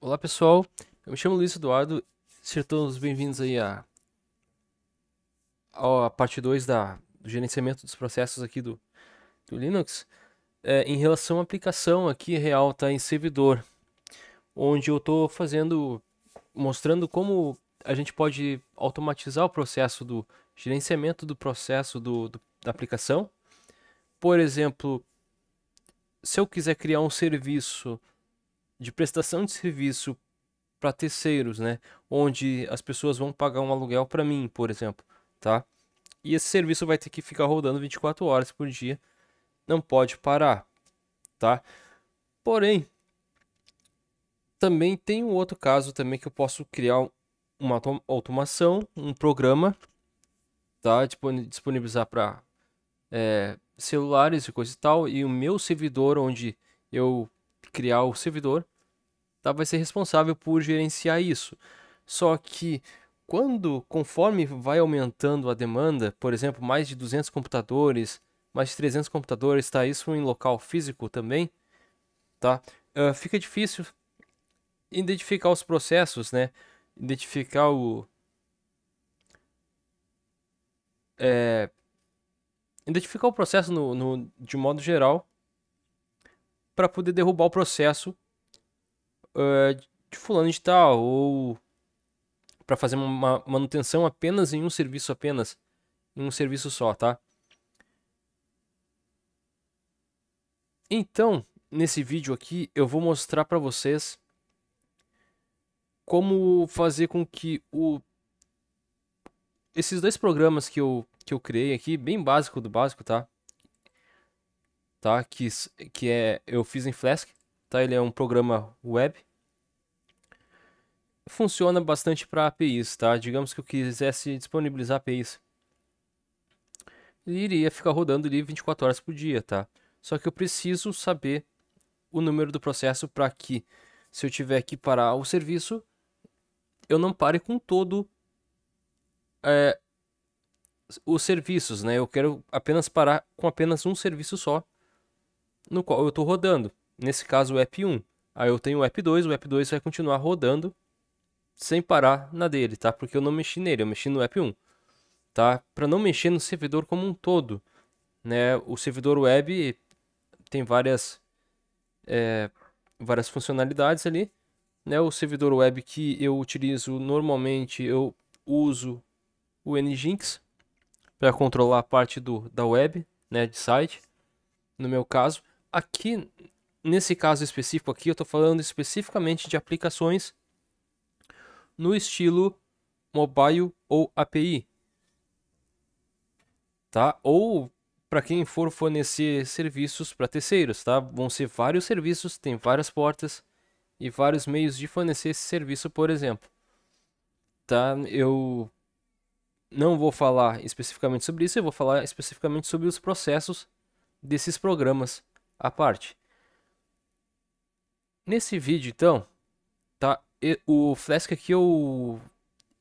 Olá pessoal, eu me chamo Luiz Eduardo, sejam todos bem-vindos aí à parte 2 do gerenciamento dos processos aqui do Linux. Em relação à aplicação aqui real, tá em servidor, onde eu estou mostrando como a gente pode automatizar o processo do gerenciamento do processo da aplicação. Por exemplo, se eu quiser criar um serviço de prestação de serviço para terceiros, né? Onde as pessoas vão pagar um aluguel para mim, por exemplo, tá? E esse serviço vai ter que ficar rodando 24 horas por dia, não pode parar, tá? Porém, também tem um outro caso também que eu posso criar uma automação, um programa, tá? Disponibilizar para celulares e coisa e tal, e o meu servidor, onde eu criar o servidor, tá? Vai ser responsável por gerenciar isso. Só que conforme vai aumentando a demanda, por exemplo, mais de 200 computadores, mais de 300 computadores, tá? Isso em local físico também, tá? Fica difícil identificar os processos, né? Identificar identificar o processo de modo geral para poder derrubar o processo de fulano de tal ou para fazer uma manutenção apenas em um serviço apenas, em um serviço só, tá? Então, nesse vídeo aqui, eu vou mostrar para vocês como fazer com que esses dois programas que eu criei aqui, bem básico do básico, tá? Tá? Eu fiz em Flask, tá? Ele é um programa web. Funciona bastante para APIs, tá? Digamos que eu quisesse disponibilizar APIs. Ele iria ficar rodando ali 24 horas por dia, tá? Só que eu preciso saber o número do processo para que, se eu tiver que parar o serviço, eu não pare com todo os serviços, né? Eu quero apenas parar com apenas um serviço só, no qual eu estou rodando. Nesse caso, o app 1. Aí eu tenho o app 2 vai continuar rodando sem parar na dele, tá? Porque eu não mexi nele, eu mexi no app 1, tá? Para não mexer no servidor como um todo, né? O servidor web tem várias funcionalidades ali, né? O servidor web que eu utilizo normalmente, eu uso o Nginx para controlar a parte da web, né, de site, no meu caso. Aqui, nesse caso específico aqui, eu estou falando especificamente de aplicações no estilo mobile ou API, tá? Ou para quem for fornecer serviços para terceiros, tá? Vão ser vários serviços, tem várias portas e vários meios de fornecer esse serviço, por exemplo, tá? Eu não vou falar especificamente sobre isso, eu vou falar especificamente sobre os processos desses programas à parte. Nesse vídeo, então, tá? O Flask aqui eu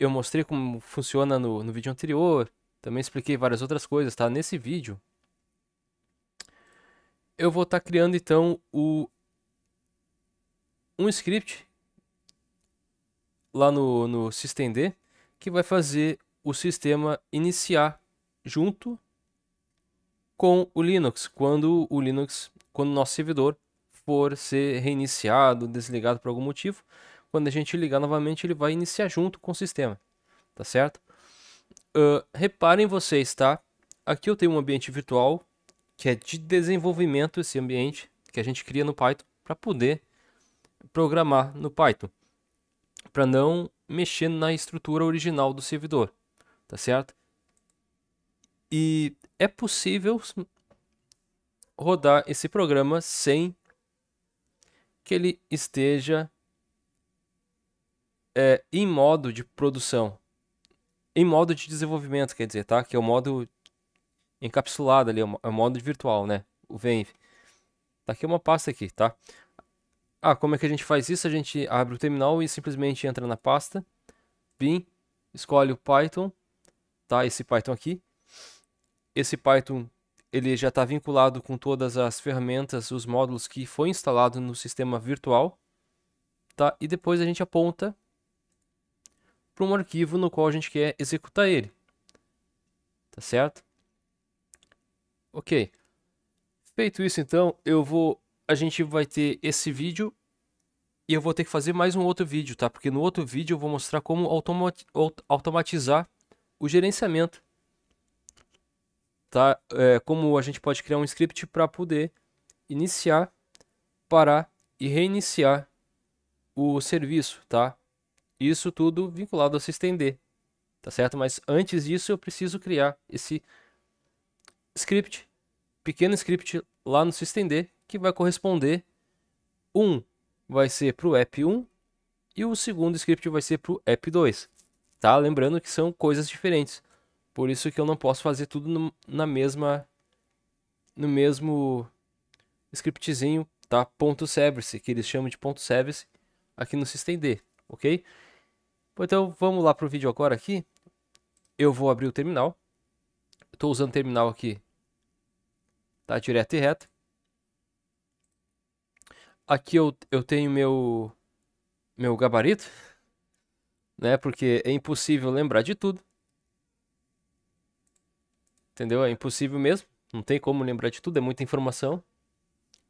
mostrei como funciona no vídeo anterior, também expliquei várias outras coisas, tá? Nesse vídeo, eu vou estar criando então um script lá no systemd que vai fazer o sistema iniciar junto com o Linux, quando o nosso servidor for ser reiniciado, desligado por algum motivo, quando a gente ligar novamente, ele vai iniciar junto com o sistema, tá certo? Reparem vocês, tá? Aqui eu tenho um ambiente virtual que é de desenvolvimento, esse ambiente que a gente cria no Python para poder programar no Python, para não mexer na estrutura original do servidor, tá certo? E é possível rodar esse programa sem que ele esteja em modo de produção, em modo de desenvolvimento, quer dizer, tá? Que é o modo encapsulado ali, é o modo virtual, né? O venv. Tá aqui uma pasta aqui, tá? Como é que a gente faz isso? A gente abre o terminal e simplesmente entra na pasta, bin, escolhe o Python, tá? Esse Python aqui. Esse Python ele já está vinculado com todas as ferramentas, os módulos que foi instalado no sistema virtual, tá? E depois a gente aponta para um arquivo no qual a gente quer executar ele, tá certo? Ok. Feito isso, então, a gente vai ter esse vídeo e eu vou ter que fazer mais um outro vídeo, tá? Porque no outro vídeo eu vou mostrar como automatizar o gerenciamento, tá? Como a gente pode criar um script para poder iniciar, parar e reiniciar o serviço, tá? Isso tudo vinculado ao systemd, tá certo? Mas antes disso eu preciso criar esse script, pequeno script lá no systemd que vai corresponder, um vai ser para o app1 e o segundo script vai ser para o app2, tá? Lembrando que são coisas diferentes, por isso que eu não posso fazer tudo no mesmo scriptzinho, tá? .service, que eles chamam de .service aqui no systemd, ok? Então vamos lá para o vídeo agora aqui. Eu vou abrir o terminal. Estou usando o terminal aqui, tá? Direto e reto. Aqui eu tenho meu gabarito, né? Porque é impossível lembrar de tudo. Entendeu? É impossível mesmo. Não tem como lembrar de tudo, é muita informação.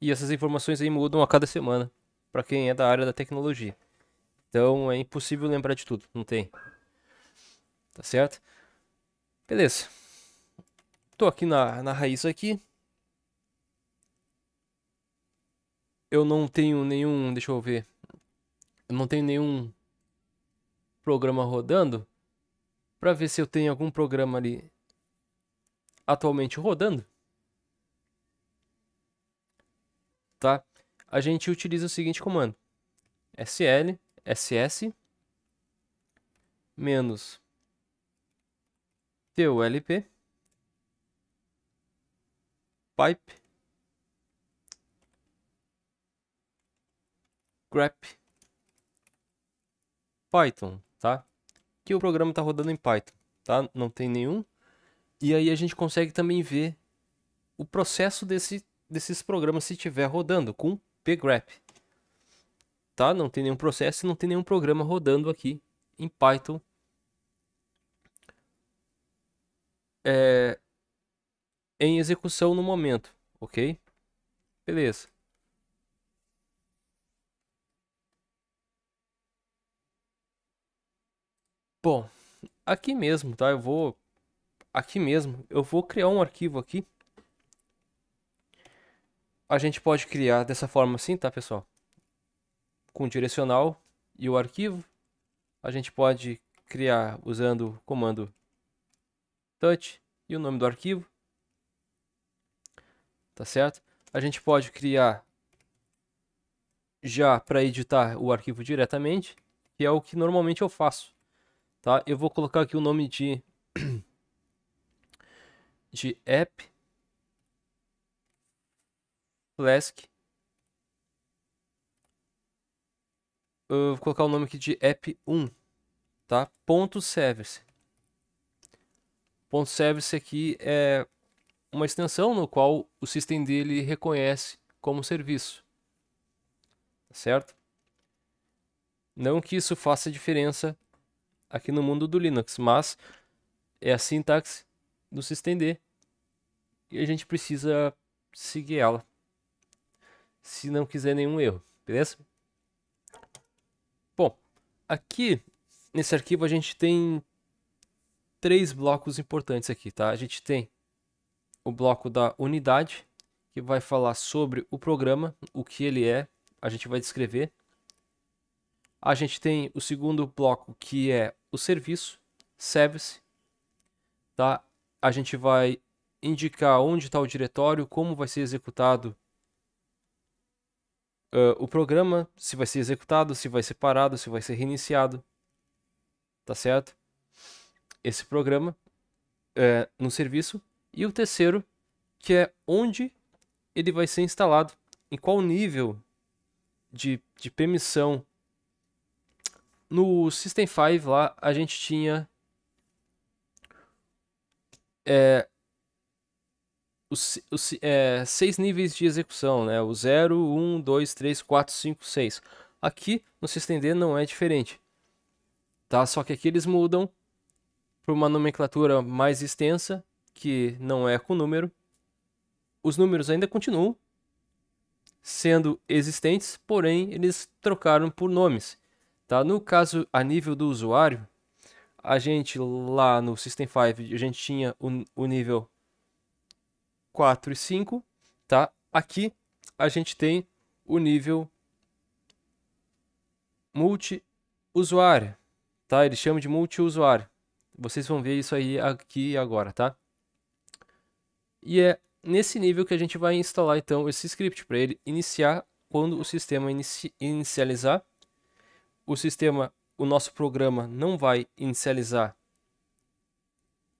E essas informações aí mudam a cada semana, para quem é da área da tecnologia. Então é impossível lembrar de tudo, não tem. Tá certo? Beleza. Tô aqui na raiz aqui. Eu não tenho nenhum, deixa eu ver. Eu não tenho nenhum programa rodando para ver se eu tenho algum programa ali atualmente rodando, tá? A gente utiliza o seguinte comando: sl ss menos tulp pipe grep Python, tá? Que o programa está rodando em Python, tá? Não tem nenhum. E aí a gente consegue também ver o processo desses programas se estiver rodando com pgrep, tá? Não tem nenhum processo e não tem nenhum programa rodando aqui em Python em execução no momento, ok? Beleza. Bom, aqui mesmo, tá? Eu vou criar um arquivo aqui. A gente pode criar dessa forma assim, tá, pessoal? Com o direcional e o arquivo. A gente pode criar usando o comando touch e o nome do arquivo, tá certo? A gente pode criar já para editar o arquivo diretamente, que é o que normalmente eu faço, tá? Eu vou colocar aqui o nome de app flask. Eu vou colocar o nome aqui de app1, tá? .service. .service aqui é uma extensão no qual o system dele reconhece como serviço, tá certo? Não que isso faça diferença aqui no mundo do Linux, mas é a sintaxe do systemd e a gente precisa seguir ela, se não quiser nenhum erro, beleza? Bom, aqui nesse arquivo a gente tem três blocos importantes aqui, tá? A gente tem o bloco da unidade, que vai falar sobre o programa, o que ele é, a gente vai descrever. A gente tem o segundo bloco, que é o serviço, service, tá? A gente vai indicar onde está o diretório, como vai ser executado o programa, se vai ser executado, se vai ser parado, se vai ser reiniciado, tá certo? Esse programa no serviço. E o terceiro, que é onde ele vai ser instalado, em qual nível de permissão. No System 5 lá a gente tinha os 6 níveis de execução, né? O 0, 1, 2, 3, 4, 5, 6. Aqui no systemd não é diferente, tá? Só que aqui eles mudam para uma nomenclatura mais extensa, que não é com número. Os números ainda continuam sendo existentes, porém eles trocaram por nomes, tá? No caso, a nível do usuário, a gente lá no System 5, a gente tinha o nível 4 e 5, tá? Aqui a gente tem o nível multi-usuário, tá? Eles chamam de multi-usuário. Vocês vão ver isso aí aqui agora, tá? E é nesse nível que a gente vai instalar então esse script para ele iniciar quando o sistema inicializar. O nosso programa não vai inicializar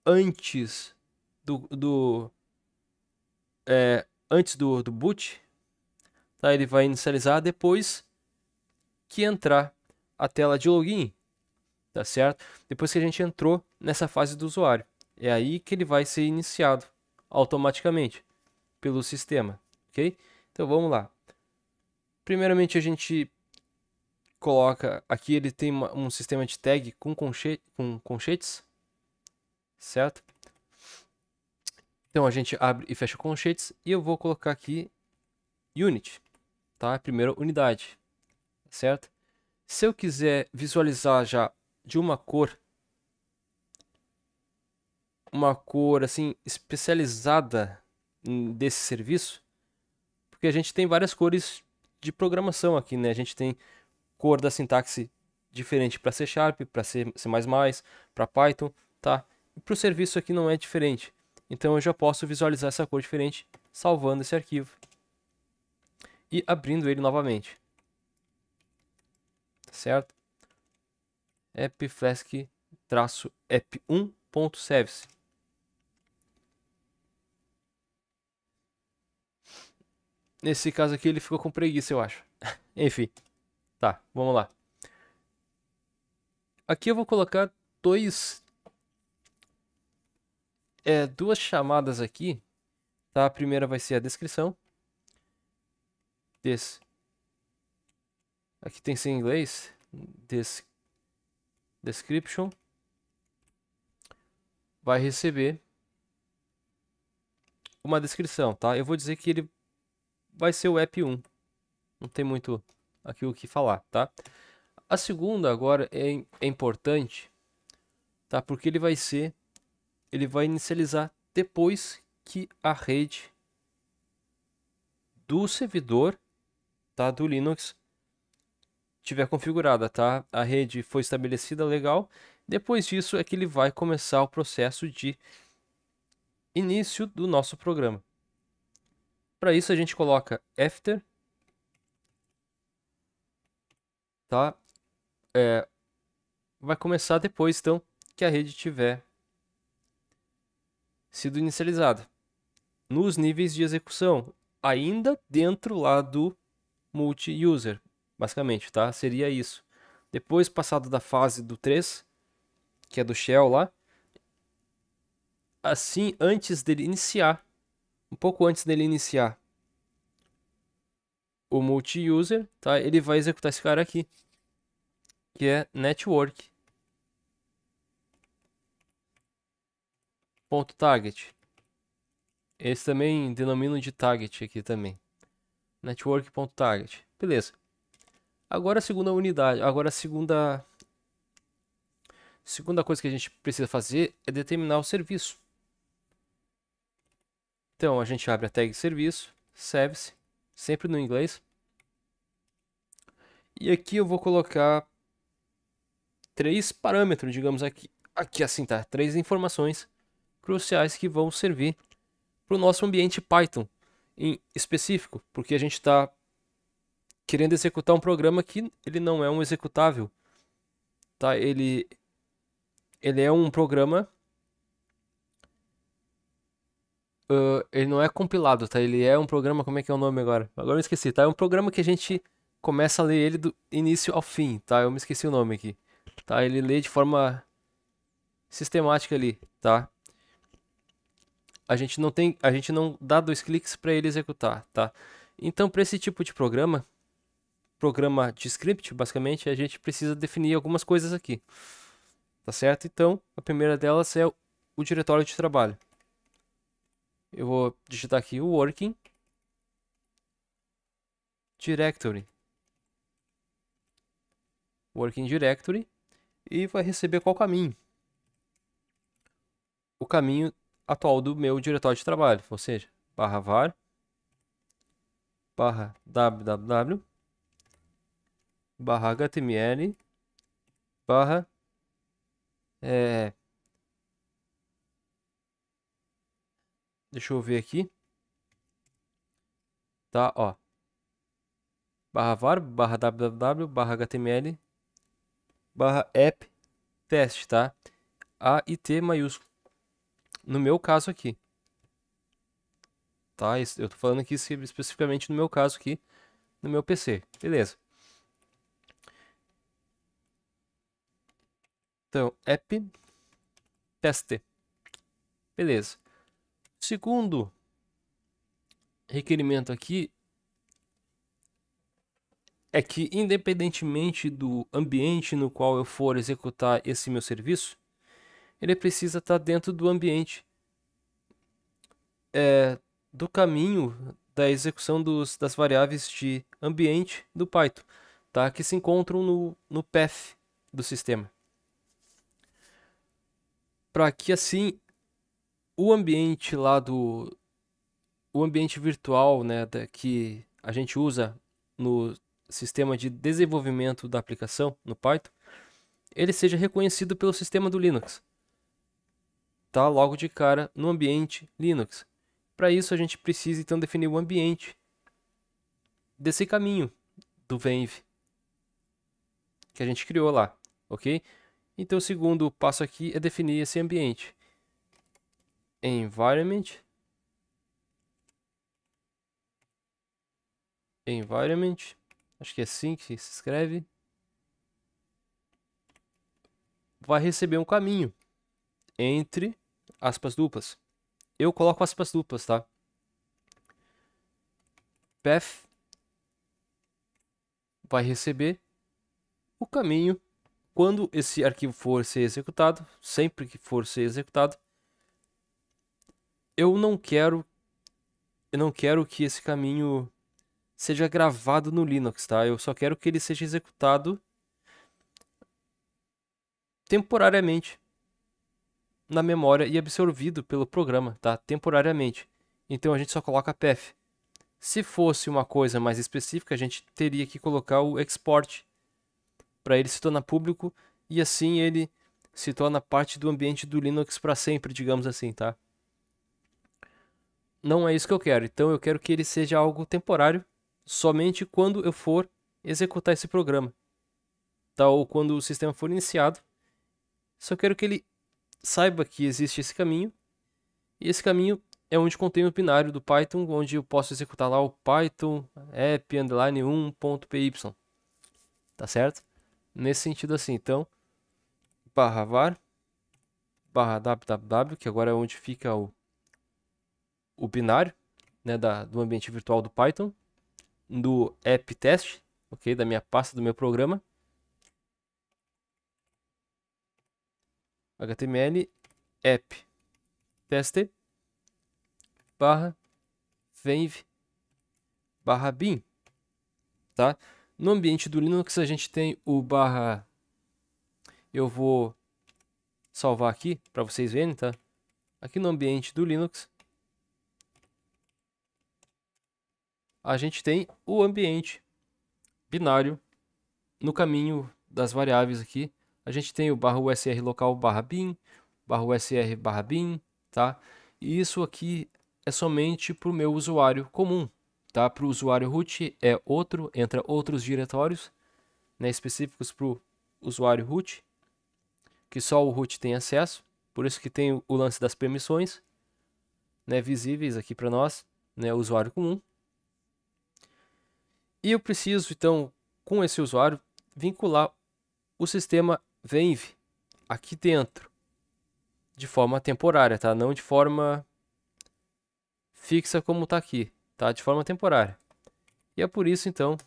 antes do boot, tá? Ele vai inicializar depois que entrar a tela de login, tá certo? Depois que a gente entrou nessa fase do usuário, é aí que ele vai ser iniciado automaticamente pelo sistema, ok? Então vamos lá. Primeiramente a gente coloca aqui, ele tem um sistema de tag com conchetes, certo? Então a gente abre e fecha conchetes e eu vou colocar aqui unit, tá? Primeira unidade, certo? Se eu quiser visualizar já de uma cor assim especializada desse serviço, porque a gente tem várias cores de programação aqui, né? A gente tem cor da sintaxe diferente para C Sharp, para C++, para Python, tá? E para o serviço aqui não é diferente. Então eu já posso visualizar essa cor diferente salvando esse arquivo e abrindo ele novamente, certo? appflask-app1.service. Nesse caso aqui ele ficou com preguiça, eu acho. Enfim, tá, vamos lá. Aqui eu vou colocar duas chamadas aqui, tá? A primeira vai ser a descrição. Aqui tem que ser em inglês. Description. Vai receber uma descrição, tá? Eu vou dizer que ele vai ser o app1. Não tem muito aqui o que falar, tá? A segunda agora é importante, tá? Porque ele vai inicializar depois que a rede do servidor, tá? Do Linux tiver configurada, tá? A rede foi estabelecida legal. Depois disso é que ele vai começar o processo de início do nosso programa. Para isso a gente coloca after, tá? Vai começar depois, então, que a rede tiver sido inicializada. Nos níveis de execução, ainda dentro lá do multi-user, basicamente, tá? Seria isso. Depois, passado da fase do 3, que é do shell lá, assim, antes dele iniciar, um pouco antes dele iniciar o multi-user, tá? Ele vai executar esse cara aqui, que é network.target. Esse também denomino de target aqui também. Network.target. Beleza. Agora a segunda unidade, agora a segunda coisa que a gente precisa fazer é determinar o serviço. Então a gente abre a tag serviço, service, sempre no inglês. E aqui eu vou colocar 3 parâmetros, digamos aqui assim, tá? 3 informações cruciais que vão servir para o nosso ambiente Python em específico, porque a gente está querendo executar um programa que ele não é um executável, tá? Ele é um programa, ele não é compilado, tá? Ele é um programa, como é que é o nome agora? Agora eu esqueci, tá? É um programa que a gente começa a ler ele do início ao fim, tá? Eu me esqueci o nome aqui, tá? Ele lê de forma sistemática ali, tá? A gente não dá 2 cliques para ele executar, tá? Então, para esse tipo de programa, programa de script, basicamente, a gente precisa definir algumas coisas aqui. Tá certo? Então, a primeira delas é o diretório de trabalho. Eu vou digitar aqui o working directory. Working directory. E vai receber qual caminho? O caminho atual do meu diretório de trabalho, ou seja, /var /www /html barra deixa eu ver aqui, tá, ó, /var /www /html /app teste, tá, A e T maiúsculo, no meu caso aqui, tá, eu tô falando aqui especificamente no meu caso aqui, no meu PC, beleza. Então, app teste, beleza. Segundo requerimento aqui é que, independentemente do ambiente no qual eu for executar esse meu serviço, ele precisa estar dentro do ambiente do caminho da execução das variáveis de ambiente do Python, tá? Que se encontram no path do sistema. Para que assim o ambiente lá o ambiente virtual, né, que a gente usa no sistema de desenvolvimento da aplicação no Python, ele seja reconhecido pelo sistema do Linux, tá? Logo de cara no ambiente Linux. Para isso a gente precisa então definir o ambiente desse caminho do Venv que a gente criou lá, ok? Então o segundo passo aqui é definir esse ambiente. Environment acho que é assim que se escreve, vai receber um caminho entre aspas duplas. Eu coloco aspas duplas, tá? Path vai receber o caminho quando esse arquivo for ser executado, sempre que for ser executado. Eu não quero que esse caminho seja gravado no Linux, tá? Eu só quero que ele seja executado temporariamente na memória e absorvido pelo programa, tá? Temporariamente. Então a gente só coloca path. Se fosse uma coisa mais específica, a gente teria que colocar o export para ele se tornar público e assim ele se torna parte do ambiente do Linux para sempre, digamos assim, tá? Não é isso que eu quero. Então eu quero que ele seja algo temporário, somente quando eu for executar esse programa, tá? Ou quando o sistema for iniciado. Só quero que ele saiba que existe esse caminho, e esse caminho é onde contém o binário do Python, onde eu posso executar lá o Python app_1.py, tá certo? Nesse sentido assim, então, /var /www, que agora é onde fica o binário, né, do ambiente virtual do Python, do app test, ok, da minha pasta, do meu programa, HTML app test /venv /bin, tá? No ambiente do Linux a gente tem o barra, eu vou salvar aqui para vocês verem, tá? Aqui no ambiente do Linux a gente tem o ambiente binário no caminho das variáveis aqui. A gente tem o /usr local /bin, /usr /bin, tá? E isso aqui é somente para o meu usuário comum, tá? Para o usuário root é outro, entra outros diretórios, né, específicos para o usuário root, que só o root tem acesso. Por isso que tem o lance das permissões, né, visíveis aqui para nós, né, usuário comum. E eu preciso então, com esse usuário, vincular o sistema Venv aqui dentro, de forma temporária, tá? Não de forma fixa como está aqui, tá? De forma temporária. E é por isso então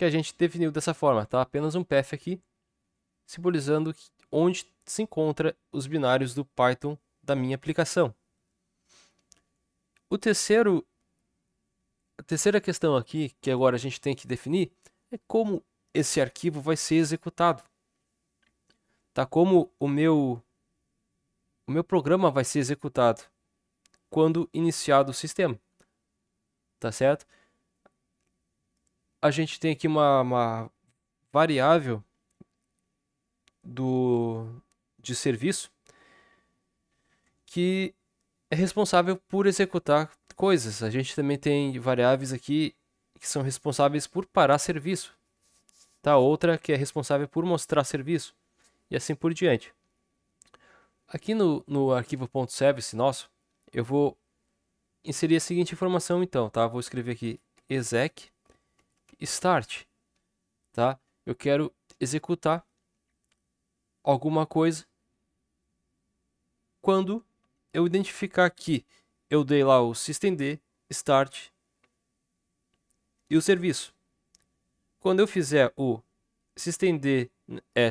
que a gente definiu dessa forma, tá? Apenas um path aqui, simbolizando onde se encontra os binários do Python da minha aplicação. A terceira questão aqui, que agora a gente tem que definir, é como esse arquivo vai ser executado. Tá? Como o meu programa vai ser executado quando iniciado o sistema. Tá certo? A gente tem aqui uma variável de serviço que é responsável por executar coisas. A gente também tem variáveis aqui que são responsáveis por parar serviço. Tá? Outra que é responsável por mostrar serviço. E assim por diante. Aqui no arquivo.service nosso, eu vou inserir a seguinte informação então, tá? Vou escrever aqui exec start, tá? Eu quero executar alguma coisa quando eu identificar que eu dei lá o systemd start e o serviço. Quando eu fizer o systemd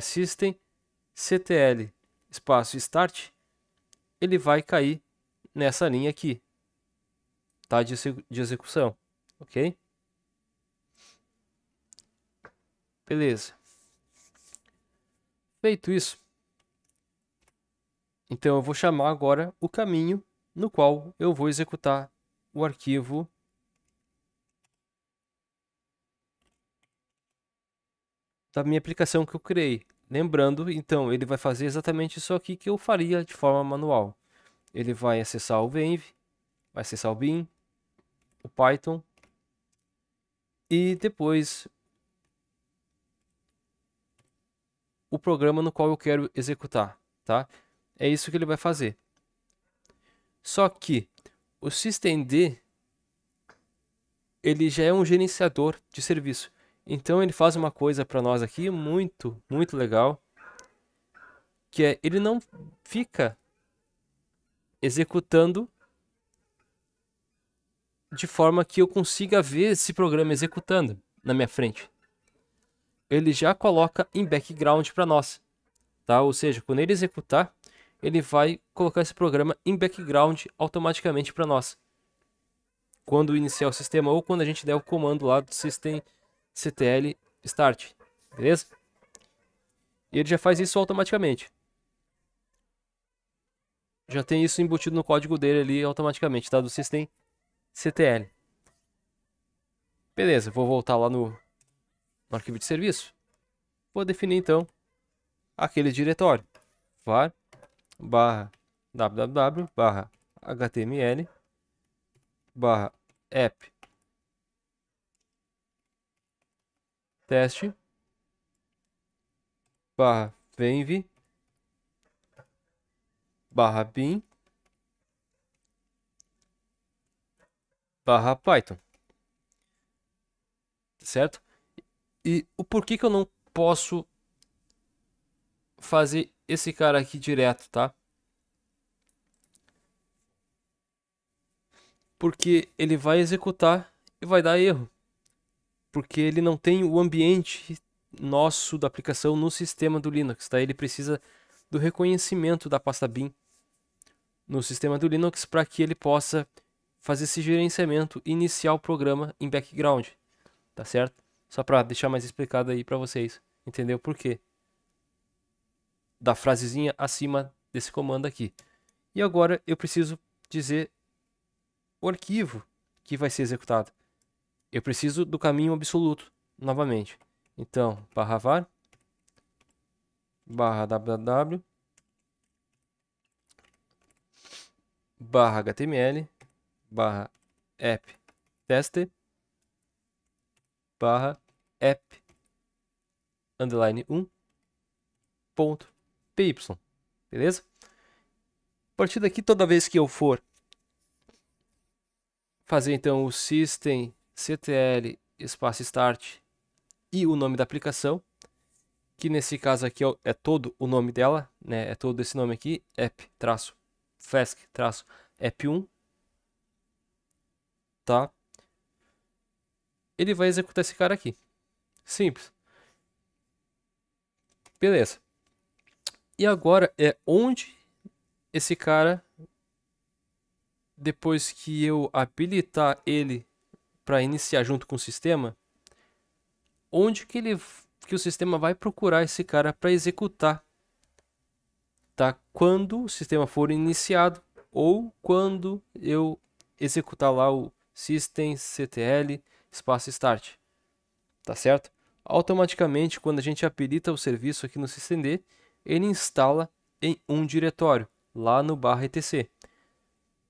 systemctl espaço start, ele vai cair nessa linha aqui, tá? De execução, ok? Beleza. Feito isso, então eu vou chamar agora o caminho no qual eu vou executar o arquivo da minha aplicação que eu criei. Lembrando, então, ele vai fazer exatamente isso aqui que eu faria de forma manual. Ele vai acessar o Venv, vai acessar o bin, o Python e depois o programa no qual eu quero executar, tá? É isso que ele vai fazer. Só que o systemd ele já é um gerenciador de serviço. Então ele faz uma coisa para nós aqui muito legal, que é ele não fica executando de forma que eu consiga ver esse programa executando na minha frente. Ele já coloca em background para nós, tá? Ou seja, quando ele executar, ele vai colocar esse programa em background automaticamente para nós. Quando iniciar o sistema ou quando a gente der o comando lá do systemctl start, beleza? E ele já faz isso automaticamente. Já tem isso embutido no código dele ali automaticamente, tá? Do systemctl. Beleza, vou voltar lá no arquivo de serviço. Vou definir então aquele diretório. var barra www barra html barra app teste barra venv barra bin barra python, certo? E o porquê que eu não posso fazer esse cara aqui direto, tá? Porque ele vai executar e vai dar erro. Porque ele não tem o ambiente nosso da aplicação no sistema do Linux, tá? Ele precisa do reconhecimento da pasta bin no sistema do Linux para que ele possa fazer esse gerenciamento e iniciar o programa em background, tá certo? Só para deixar mais explicado aí para vocês, entendeu por quê? Da frasezinha acima desse comando aqui. E agora eu preciso dizer o arquivo que vai ser executado. Eu preciso do caminho absoluto, novamente. Então, barra var, barra www, barra html, barra app teste, barra app underline 1 ponto py, beleza? A partir daqui, toda vez que eu for fazer então o systemctl espaço start e o nome da aplicação, que nesse caso aqui é todo o nome dela, né? É todo esse nome aqui, app-fesc-app1, tá? Ele vai executar esse cara aqui. Simples. Beleza. E agora é onde esse cara, depois que eu habilitar ele para iniciar junto com o sistema, onde que o sistema vai procurar esse cara para executar, tá? Quando o sistema for iniciado ou quando eu executar lá o systemctl espaço start, tá certo? Automaticamente, quando a gente habilita o serviço aqui no systemd, ele instala em um diretório lá no /etc,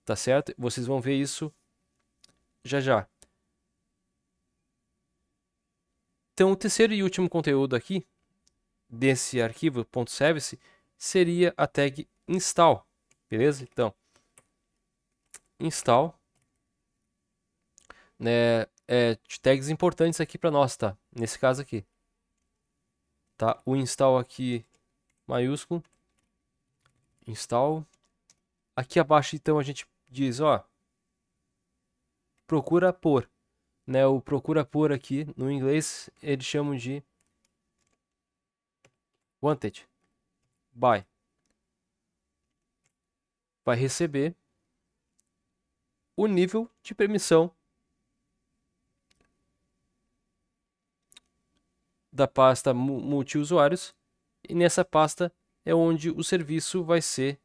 tá certo? Vocês vão ver isso já já. Então, o terceiro e último conteúdo aqui desse arquivo .service seria a tag install, beleza? Então, install, né, tags importantes aqui para nós, tá? Nesse caso aqui, tá? O install aqui maiúsculo, install. Aqui abaixo, então, a gente diz, ó, procura por, né? O procura por aqui no inglês eles chamam de wanted by. Vai receber o nível de permissão da pasta multiusuários, e nessa pasta é onde o serviço vai ser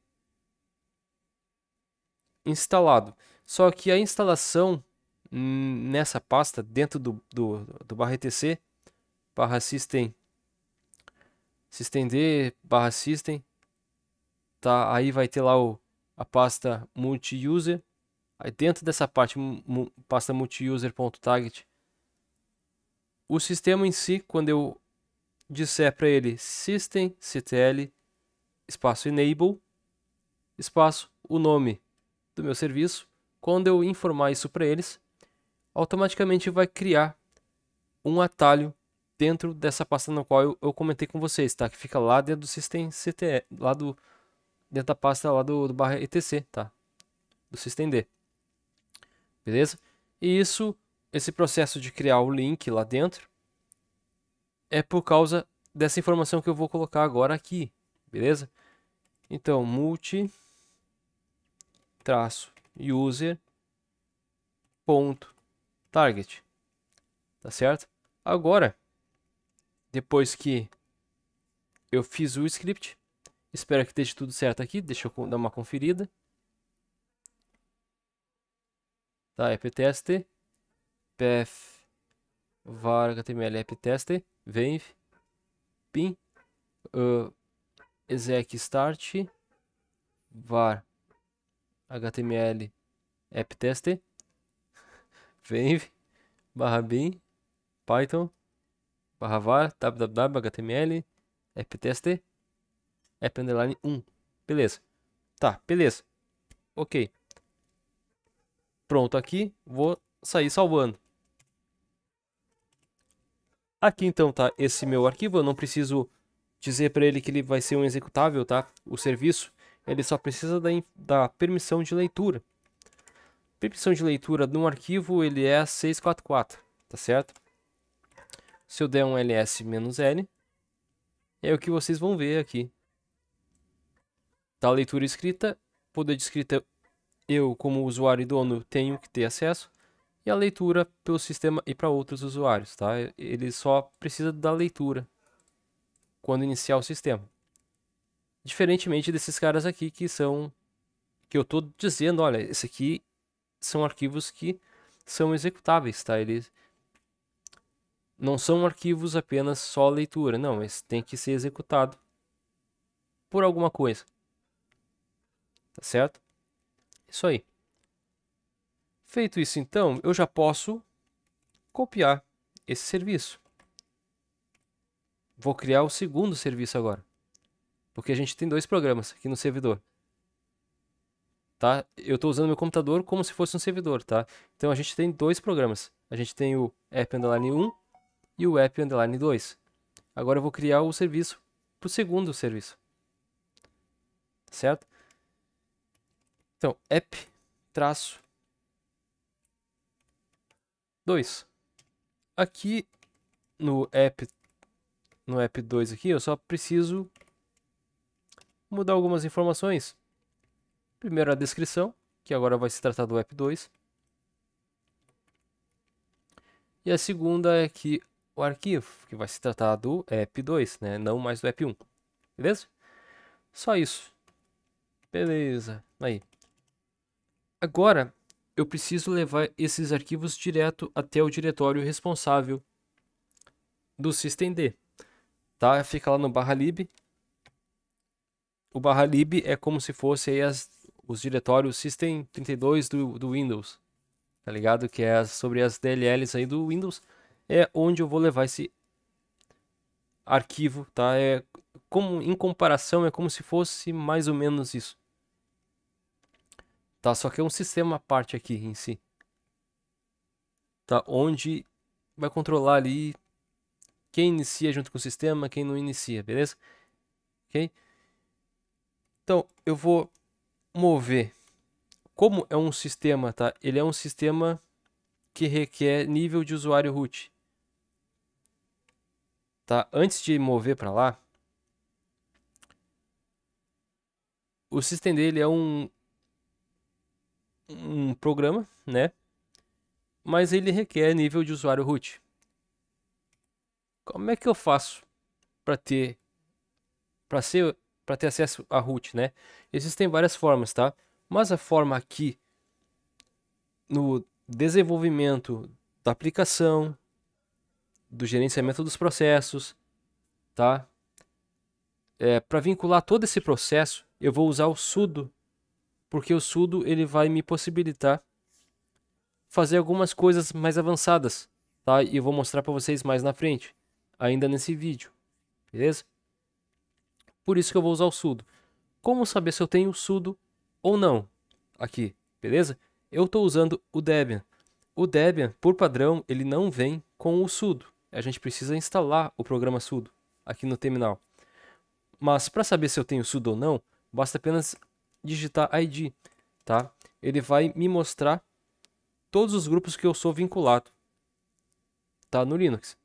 instalado. Só que a instalação nessa pasta, dentro do /etc, /system, systemd, /system, tá? Aí vai ter lá a pasta multi-user. Aí dentro dessa parte, pasta multi-user.target, o sistema em si, quando eu disser para ele systemctl espaço enable espaço o nome do meu serviço, quando eu informar isso para eles, automaticamente vai criar um atalho dentro dessa pasta na qual eu comentei com vocês, tá? Que fica lá dentro do systemctl, dentro da pasta lá do /etc, tá? Do systemd. Beleza? E esse processo de criar o link lá dentro é por causa dessa informação que eu vou colocar agora aqui, beleza? Então, multi-user.target, tá certo? Agora, depois que eu fiz o script, espero que esteja tudo certo aqui, deixa eu dar uma conferida. Tá, eptest, path var html eptest, venv, pin, exec start, var html eptest, venv, /bin, python, /var, www, html, eptest, app_1. Beleza. Tá, beleza. Ok. Pronto aqui, vou sair salvando. Aqui então tá esse meu arquivo, eu não preciso dizer para ele que ele vai ser um executável, tá? O serviço, ele só precisa da permissão de leitura. Permissão de leitura de um arquivo, ele é 644, tá certo? Se eu der um ls-l, é o que vocês vão ver aqui. Tá, a leitura escrita, poder de escrita eu, como usuário e dono, tenho que ter acesso. E a leitura pelo sistema e para outros usuários, tá? Ele só precisa da leitura quando iniciar o sistema. Diferentemente desses caras aqui que eu estou dizendo, olha, esse aqui são arquivos que são executáveis, tá? Eles não são arquivos apenas só leitura, não, eles têm que ser executado por alguma coisa. Tá certo? Isso aí. Feito isso, então, eu já posso copiar esse serviço. Vou criar o segundo serviço agora, porque a gente tem dois programas aqui no servidor. Tá? Eu estou usando meu computador como se fosse um servidor, tá? Então a gente tem dois programas. A gente tem o app_1 e o app_2. Agora eu vou criar o serviço para o segundo serviço. Certo? Então, app-2. Aqui no app 2 aqui, eu só preciso mudar algumas informações. Primeiro a descrição, que agora vai se tratar do app 2. E a segunda é que o arquivo, que vai se tratar do app 2, né? Não mais do app 1. Beleza? Só isso. Beleza. Aí. Agora, eu preciso levar esses arquivos direto até o diretório responsável do systemd. Tá? Fica lá no /lib. O /lib é como se fosse aí os diretórios system32 do Windows. Tá ligado? Que é sobre as DLLs aí do Windows. É onde eu vou levar esse arquivo, tá? Em comparação, é como se fosse mais ou menos isso. Tá? Só que é um sistema à parte aqui em si. Tá? Onde vai controlar ali quem inicia junto com o sistema, quem não inicia, beleza? Ok? Então, eu vou mover. Como é um sistema, tá? Ele é um sistema que requer nível de usuário root. Tá? Antes de mover para lá, o systemd ele é um programa, né? Mas ele requer nível de usuário root. Como é que eu faço para ter acesso a root, né? Existem várias formas, tá? Mas a forma aqui no desenvolvimento da aplicação, do gerenciamento dos processos, tá? Para vincular todo esse processo, eu vou usar o sudo, porque o sudo ele vai me possibilitar fazer algumas coisas mais avançadas, tá? E eu vou mostrar para vocês mais na frente, ainda nesse vídeo, beleza? Por isso que eu vou usar o sudo. Como saber se eu tenho sudo ou não aqui, beleza? Eu estou usando o Debian. O Debian, por padrão, ele não vem com o sudo. A gente precisa instalar o programa sudo aqui no terminal. Mas para saber se eu tenho sudo ou não, basta apenas digitar id, tá? Ele vai me mostrar todos os grupos que eu sou vinculado, tá? No Linux,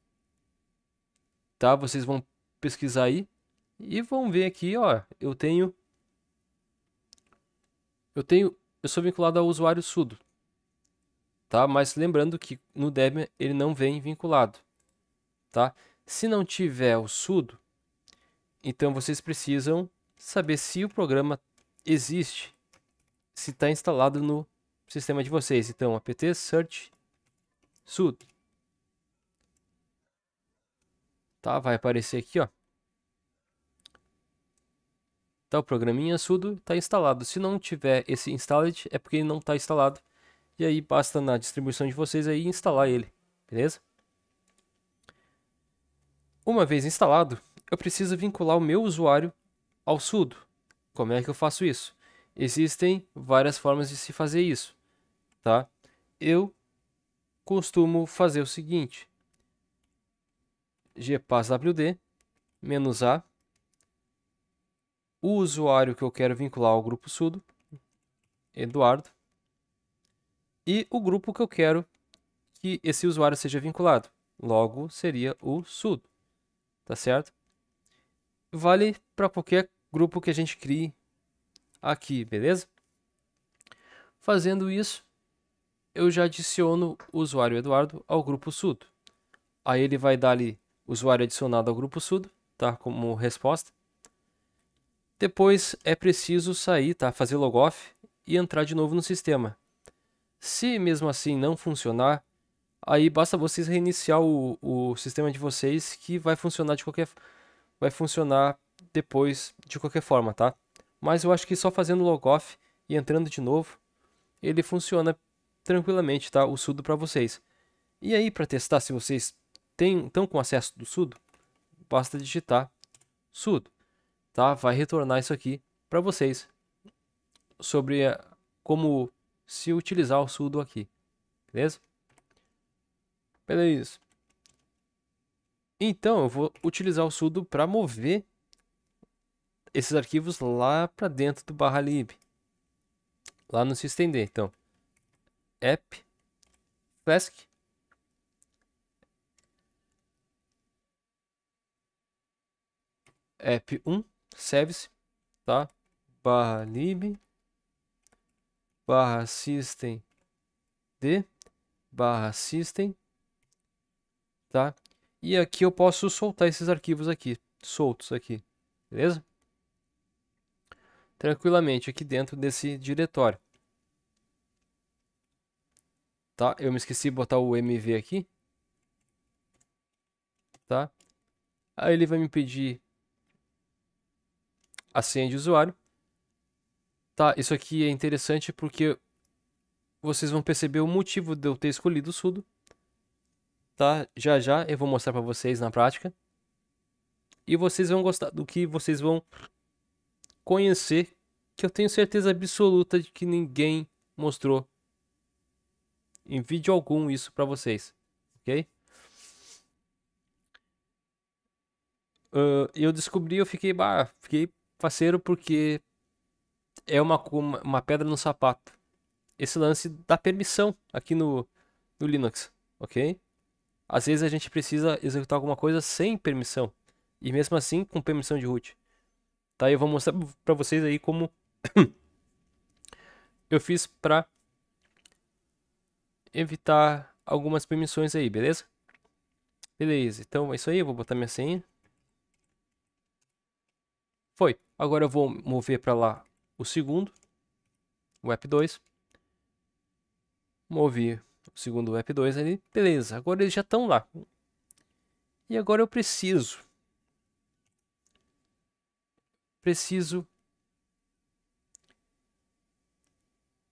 tá? Vocês vão pesquisar aí e vão ver aqui, ó, eu sou vinculado ao usuário sudo, tá? Mas lembrando que no Debian ele não vem vinculado, tá? Se não tiver o sudo, então vocês precisam saber se o programa existe, se está instalado no sistema de vocês. Então, apt search sudo, tá? Vai aparecer aqui, ó. Tá, o programinha sudo está instalado. Se não tiver esse installed, é porque ele não está instalado. E aí basta na distribuição de vocês aí instalar ele, beleza? Uma vez instalado, eu preciso vincular o meu usuário ao sudo. Como é que eu faço isso? Existem várias formas de se fazer isso, tá? Eu costumo fazer o seguinte: gpasswd -a, o usuário que eu quero vincular ao grupo sudo, Eduardo, e o grupo que eu quero que esse usuário seja vinculado. Logo, seria o sudo, tá certo? Vale para qualquer grupo que a gente crie aqui, beleza? Fazendo isso, eu já adiciono o usuário Eduardo ao grupo sudo. Aí ele vai dar ali usuário adicionado ao grupo sudo, tá? Como resposta. Depois é preciso sair, tá? Fazer logoff e entrar de novo no sistema. Se mesmo assim não funcionar, aí basta vocês reiniciar o sistema de vocês que vai funcionar depois de qualquer forma, tá? Mas eu acho que só fazendo logoff e entrando de novo, ele funciona tranquilamente, tá? O sudo para vocês. E aí, para testar se vocês estão com acesso do sudo, basta digitar sudo, tá? Vai retornar isso aqui para vocês sobre como se utilizar o sudo aqui, beleza? Beleza. Então, eu vou utilizar o sudo para mover esses arquivos lá para dentro do /lib, lá no systemd. Então, app flask app1 service, tá? Barra lib, barra systemd, barra system, tá? E aqui eu posso soltar esses arquivos aqui, soltos aqui, beleza? Tranquilamente aqui dentro desse diretório. Tá? Eu me esqueci de botar o MV aqui, tá? Aí ele vai me pedir a senha de usuário. Tá, isso aqui é interessante porque vocês vão perceber o motivo de eu ter escolhido o sudo. Tá? Já já eu vou mostrar para vocês na prática. E vocês vão gostar do que vocês vão conhecer, que eu tenho certeza absoluta de que ninguém mostrou em vídeo algum isso para vocês, ok? Eu descobri, fiquei faceiro porque é uma pedra no sapato. Esse lance da permissão aqui no Linux, ok? Às vezes a gente precisa executar alguma coisa sem permissão. E mesmo assim com permissão de root. Tá? Eu vou mostrar pra vocês aí como eu fiz pra evitar algumas permissões aí, beleza? Beleza, então é isso aí, eu vou botar minha senha. Foi. Agora eu vou mover pra lá o segundo, o app2. Movi o segundo app2 ali. Beleza, agora eles já estão lá. E agora eu preciso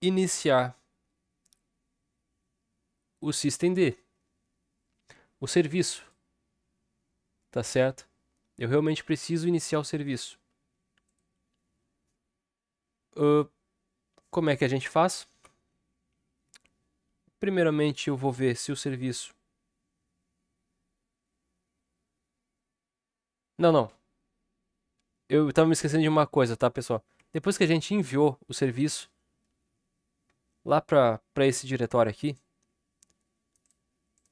iniciar o systemd, o serviço, tá certo? Eu realmente preciso iniciar o serviço. Como é que a gente faz? Primeiramente eu vou ver se o serviço... Não. Eu estava me esquecendo de uma coisa, tá, pessoal? Depois que a gente enviou o serviço lá para esse diretório aqui,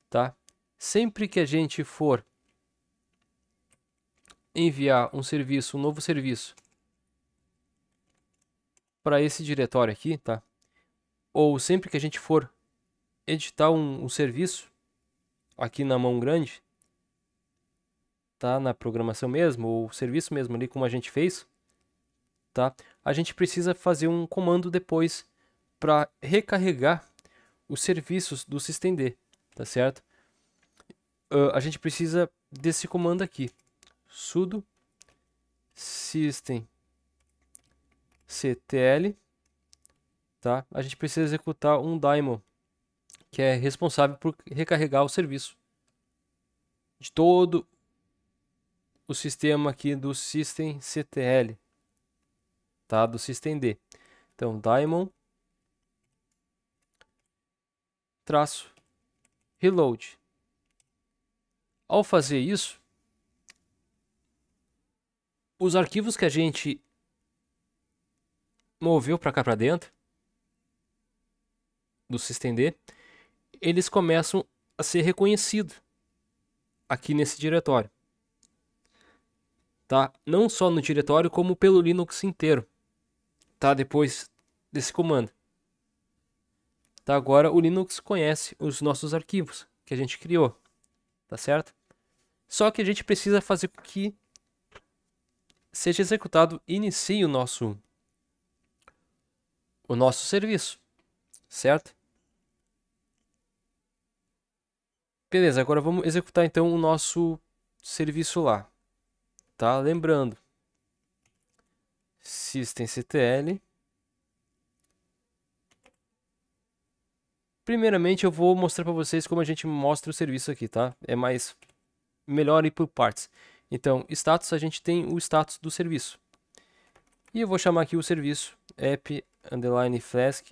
tá? Sempre que a gente for enviar um novo serviço para esse diretório aqui, tá? Ou sempre que a gente for editar um serviço aqui na mão grande, tá? Na programação mesmo, ou serviço mesmo ali como a gente fez, tá? A gente precisa fazer um comando depois para recarregar os serviços do systemd, tá certo? A gente precisa desse comando aqui, sudo systemctl, tá? A gente precisa executar um daemon, que é responsável por recarregar o serviço de todo o sistema aqui do systemctl, tá? Do systemd. Então, daemon traço reload. Ao fazer isso, os arquivos que a gente moveu para cá para dentro do systemd, eles começam a ser reconhecidos aqui nesse diretório, tá? Não só no diretório, como pelo Linux inteiro, tá? Depois desse comando. Tá? Agora o Linux conhece os nossos arquivos que a gente criou, tá certo? Só que a gente precisa fazer com que seja executado, inicie o nosso serviço, certo? Beleza, agora vamos executar então o nosso serviço lá, tá? Lembrando, systemctl. Primeiramente eu vou mostrar para vocês como a gente mostra o serviço aqui, tá? É melhor ir por partes. Então, status, a gente tem o status do serviço. E eu vou chamar aqui o serviço app_flask.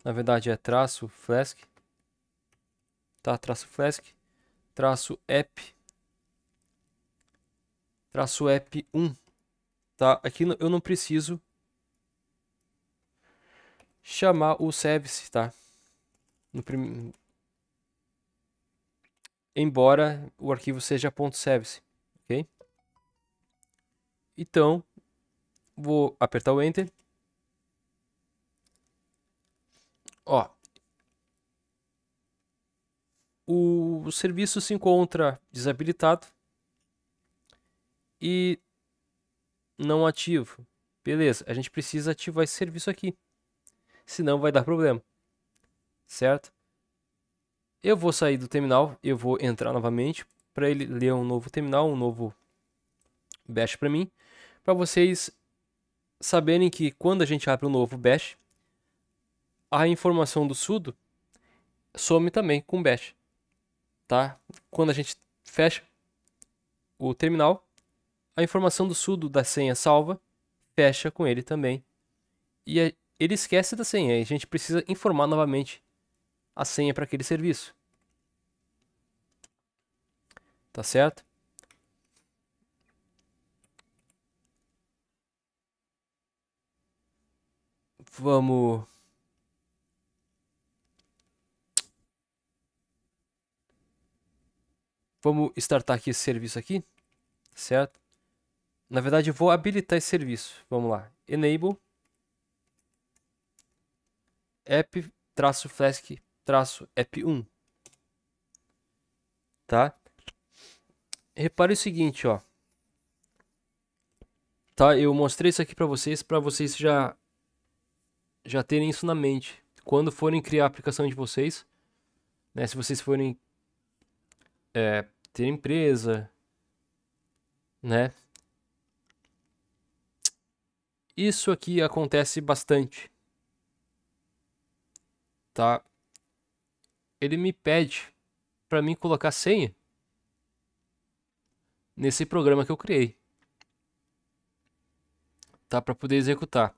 Na verdade é traço flask, tá? Traço flask, traço app1, tá? Aqui eu não preciso chamar o service, tá? embora o arquivo seja .service, ok? Então, vou apertar o Enter. Ó, o serviço se encontra desabilitado e não ativo. Beleza, a gente precisa ativar esse serviço aqui, senão vai dar problema, certo? Eu vou sair do terminal, eu vou entrar novamente para ele ler um novo terminal, um novo bash para mim, para vocês saberem que quando a gente abre um novo bash, a informação do sudo some também com bash, tá? Quando a gente fecha o terminal, a informação do sudo da senha salva fecha com ele também. E ele esquece da senha, e a gente precisa informar novamente a senha para aquele serviço. Tá certo? Vamos startar aqui esse serviço aqui, certo? Na verdade, eu vou habilitar esse serviço. Vamos lá. Enable app-flask-app1. Tá? Repare o seguinte, ó. Tá? Eu mostrei isso aqui para vocês já terem isso na mente. Quando forem criar a aplicação de vocês, né? Se vocês forem ter empresa, né? Isso aqui acontece bastante, tá? Ele me pede para mim colocar senha nesse programa que eu criei, tá? Para poder executar.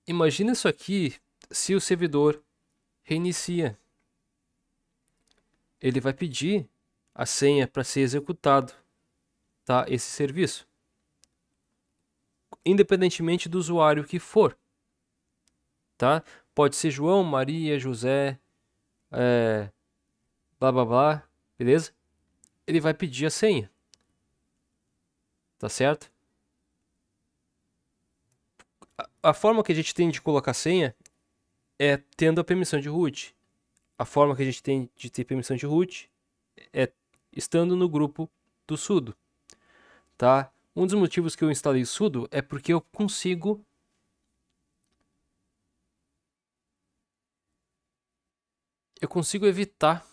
Imagina isso aqui se o servidor reinicia. Ele vai pedir a senha para ser executado, tá? Esse serviço, independentemente do usuário que for, tá? Pode ser João, Maria, José, blá blá blá, beleza? Ele vai pedir a senha, tá certo? A forma que a gente tem de colocar senha é tendo a permissão de root. A forma que a gente tem de ter permissão de root é estando no grupo do sudo, tá? Um dos motivos que eu instalei o sudo é porque eu consigo evitar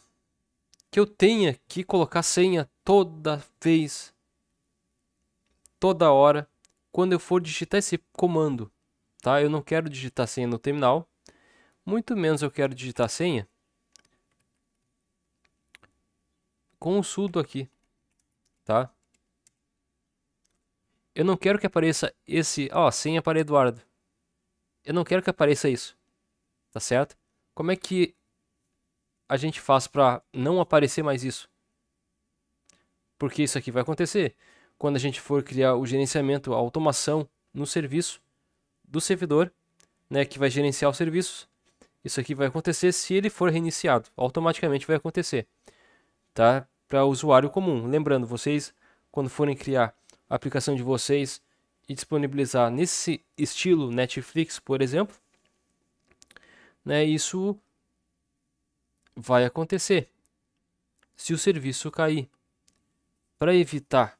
que eu tenha que colocar senha toda vez, toda hora, quando eu for digitar esse comando, tá? Eu não quero digitar senha no terminal, muito menos eu quero digitar senha com o sudo aqui, tá? Eu não quero que apareça esse, ó, senha para Eduardo. Eu não quero que apareça isso, tá certo? Como é que a gente faz para não aparecer mais isso? Porque isso aqui vai acontecer quando a gente for criar o gerenciamento, a automação no serviço do servidor, né, que vai gerenciar os serviços. Isso aqui vai acontecer se ele for reiniciado, automaticamente vai acontecer, tá? Para o usuário comum. Lembrando, vocês, quando forem criar a aplicação de vocês e disponibilizar nesse estilo Netflix, por exemplo, né, isso vai acontecer se o serviço cair. Para evitar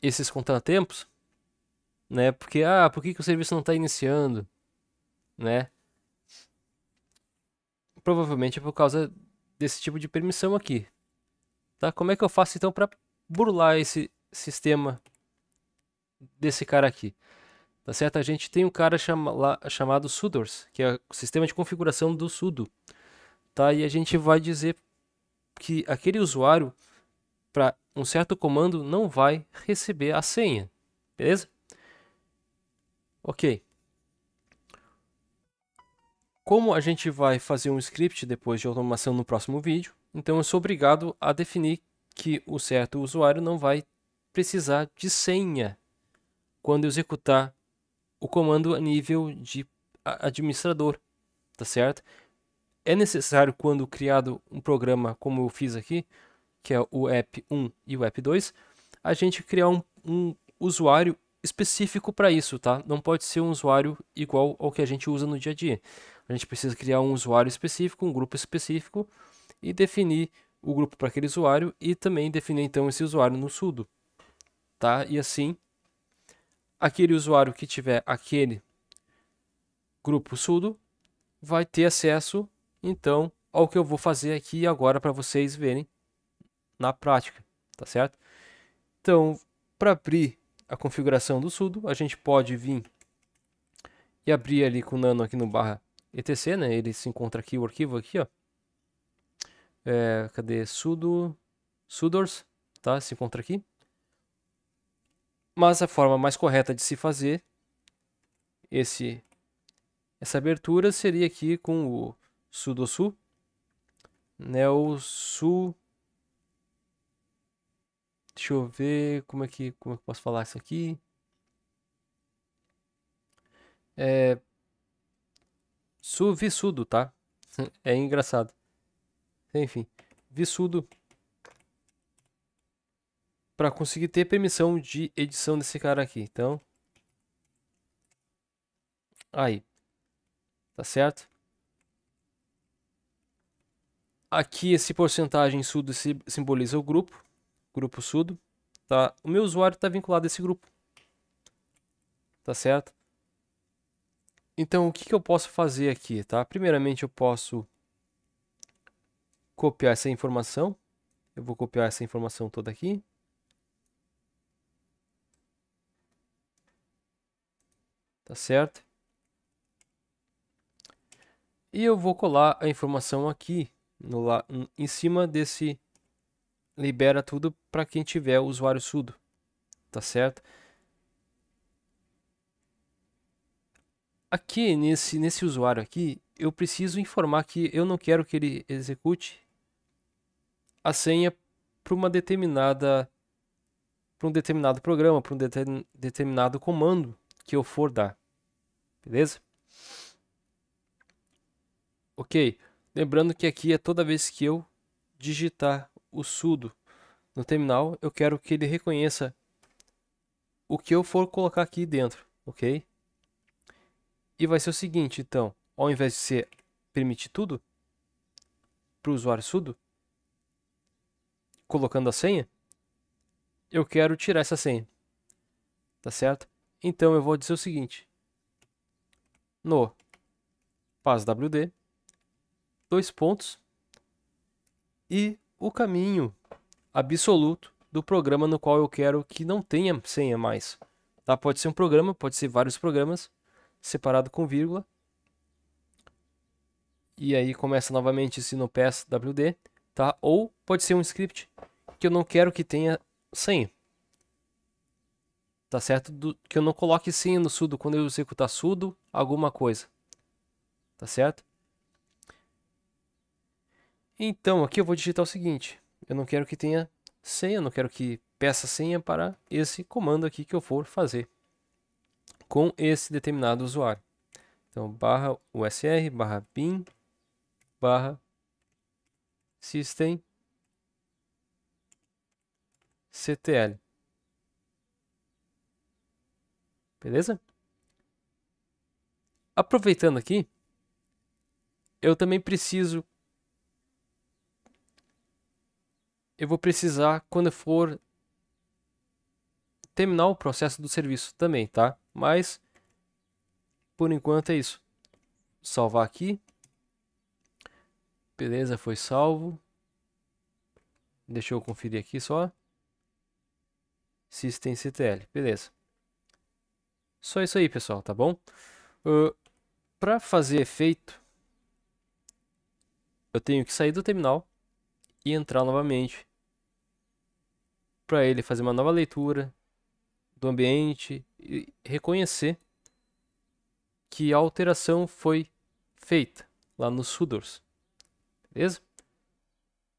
esses contratempos, né? Porque por que o serviço não está iniciando, né? Provavelmente é por causa desse tipo de permissão aqui, tá? Como é que eu faço então para burlar esse sistema desse cara aqui? Tá certo? A gente tem um cara chamado sudoers, que é o sistema de configuração do sudo, tá? E a gente vai dizer que aquele usuário, para um certo comando, não vai receber a senha, beleza? Ok. Como a gente vai fazer um script depois de automação no próximo vídeo, então eu sou obrigado a definir que o certo usuário não vai precisar de senha quando eu executar o comando a nível de administrador, tá certo? é necessário, quando criado um programa como eu fiz aqui, que é o app 1 e o app 2, a gente criar um usuário específico para isso, tá? Não pode ser um usuário igual ao que a gente usa no dia a dia. A gente precisa criar um usuário específico, um grupo específico e definir o grupo para aquele usuário e também definir então esse usuário no sudo, tá? E assim, aquele usuário que tiver aquele grupo sudo vai ter acesso então ao que eu vou fazer aqui agora para vocês verem na prática, tá certo? Então, para abrir a configuração do sudo, a gente pode vir e abrir ali com o nano aqui no barra etc, né? Ele se encontra aqui, o arquivo aqui, ó. Cadê? Sudors, tá? Se encontra aqui. Mas a forma mais correta de se fazer essa abertura seria aqui com o sudosu, né? O su... Deixa eu ver como é que eu posso falar isso aqui. Visudo, tá? É engraçado. Enfim, visudo para conseguir ter permissão de edição desse cara aqui. Então, aí, tá certo? Aqui esse porcentagem sudo simboliza o grupo sudo, tá? O meu usuário está vinculado a esse grupo, tá certo? Então, o que que eu posso fazer aqui, tá? Primeiramente, eu posso copiar essa informação. Eu vou copiar essa informação toda aqui. Tá certo? E eu vou colar a informação aqui em cima desse libera tudo para quem tiver o usuário sudo, tá certo? Aqui nesse usuário aqui, eu preciso informar que eu não quero que ele execute a senha para uma para um determinado programa, para um determinado comando que eu for dar, beleza? Ok, lembrando que aqui é toda vez que eu digitar o sudo no terminal, eu quero que ele reconheça o que eu for colocar aqui dentro, ok? E vai ser o seguinte, então, ao invés de ser permitir tudo para o usuário sudo, colocando a senha, eu quero tirar essa senha, tá certo? Então eu vou dizer o seguinte, no passwd, dois pontos, e o caminho absoluto do programa no qual eu quero que não tenha senha mais. Tá? Pode ser um programa, pode ser vários programas, separado com vírgula. E aí começa novamente esse no passwd, tá? Ou pode ser um script que eu não quero que tenha senha. Tá certo? Que eu não coloque senha no sudo quando eu executar sudo alguma coisa. Tá certo? Então, aqui eu vou digitar o seguinte. Eu não quero que tenha senha, não quero que peça senha para esse comando aqui que eu for fazer com esse determinado usuário. Então, barra usr, barra bin, barra system ctl. Beleza? Aproveitando aqui, eu também eu vou precisar quando eu for terminar o processo do serviço também, tá? Mas por enquanto é isso. Salvar aqui. Beleza, foi salvo. Deixa eu conferir aqui só. Systemctl, beleza. Só isso aí, pessoal, tá bom? Para fazer efeito, eu tenho que sair do terminal e entrar novamente para ele fazer uma nova leitura do ambiente e reconhecer que a alteração foi feita lá no sudors, beleza?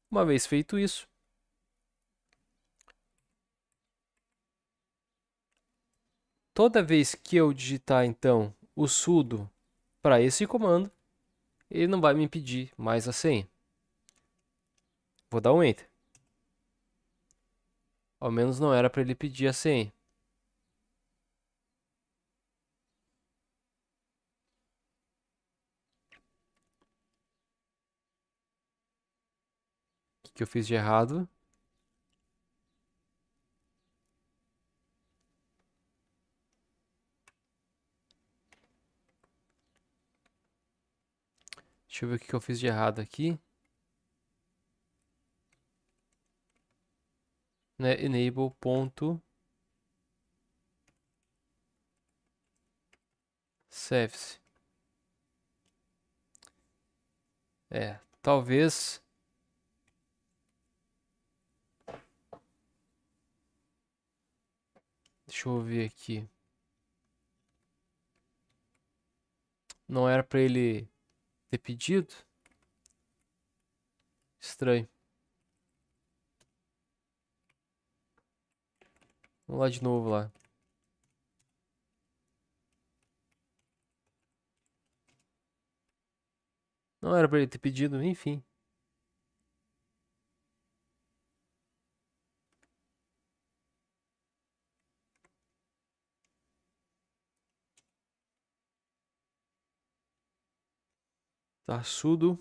Uma vez feito isso, toda vez que eu digitar então o sudo para esse comando, ele não vai me pedir mais a senha. Vou dar um Enter. Ao menos não era para ele pedir a senha. O que eu fiz de errado? Deixa eu ver o que eu fiz de errado aqui. Né? Enable ponto service. Talvez. Deixa eu ver aqui. Não era para ele ter pedido? Estranho. Vamos lá de novo lá. Não era para ele ter pedido, enfim. Tá, sudo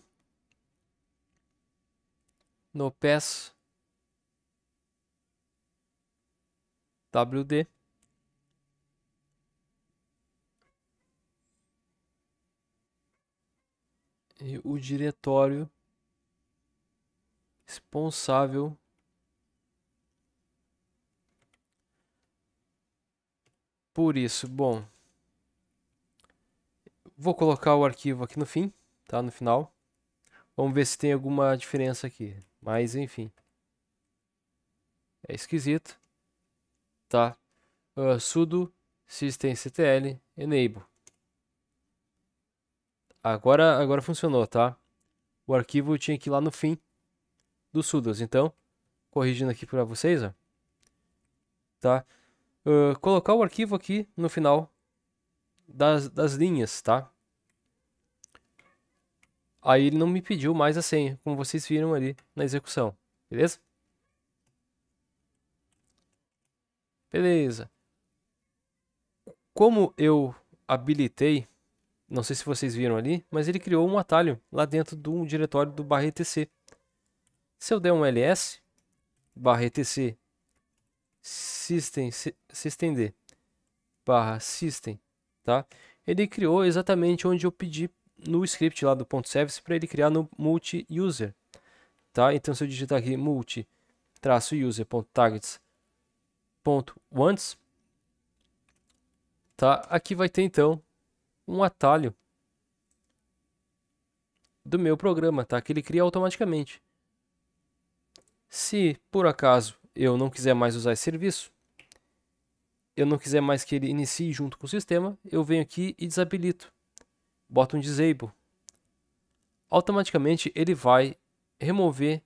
no pass wd e o diretório responsável por isso. Bom, vou colocar o arquivo aqui no fim, tá? No final. Vamos ver se tem alguma diferença aqui. Mas enfim. É esquisito. Tá? Sudo systemctl enable. Agora funcionou, tá? O arquivo tinha que ir lá no fim do sudos. Então, corrigindo aqui para vocês, ó. Tá? Colocar o arquivo aqui no final das linhas, tá? Aí ele não me pediu mais a senha, como vocês viram ali na execução, beleza? Beleza. Como eu habilitei, não sei se vocês viram ali, mas ele criou um atalho lá dentro do diretório do /etc. Se eu der um ls /etc systemd /system, tá? Ele criou exatamente onde eu pedi no script lá do .service para ele criar no multi-user, tá? Então se eu digitar aqui multi-user.targets.once, tá? Aqui vai ter então um atalho do meu programa, tá? Que ele cria automaticamente. Se por acaso eu não quiser mais usar esse serviço, eu não quiser mais que ele inicie junto com o sistema, eu venho aqui e desabilito. Boto um disable. Automaticamente ele vai remover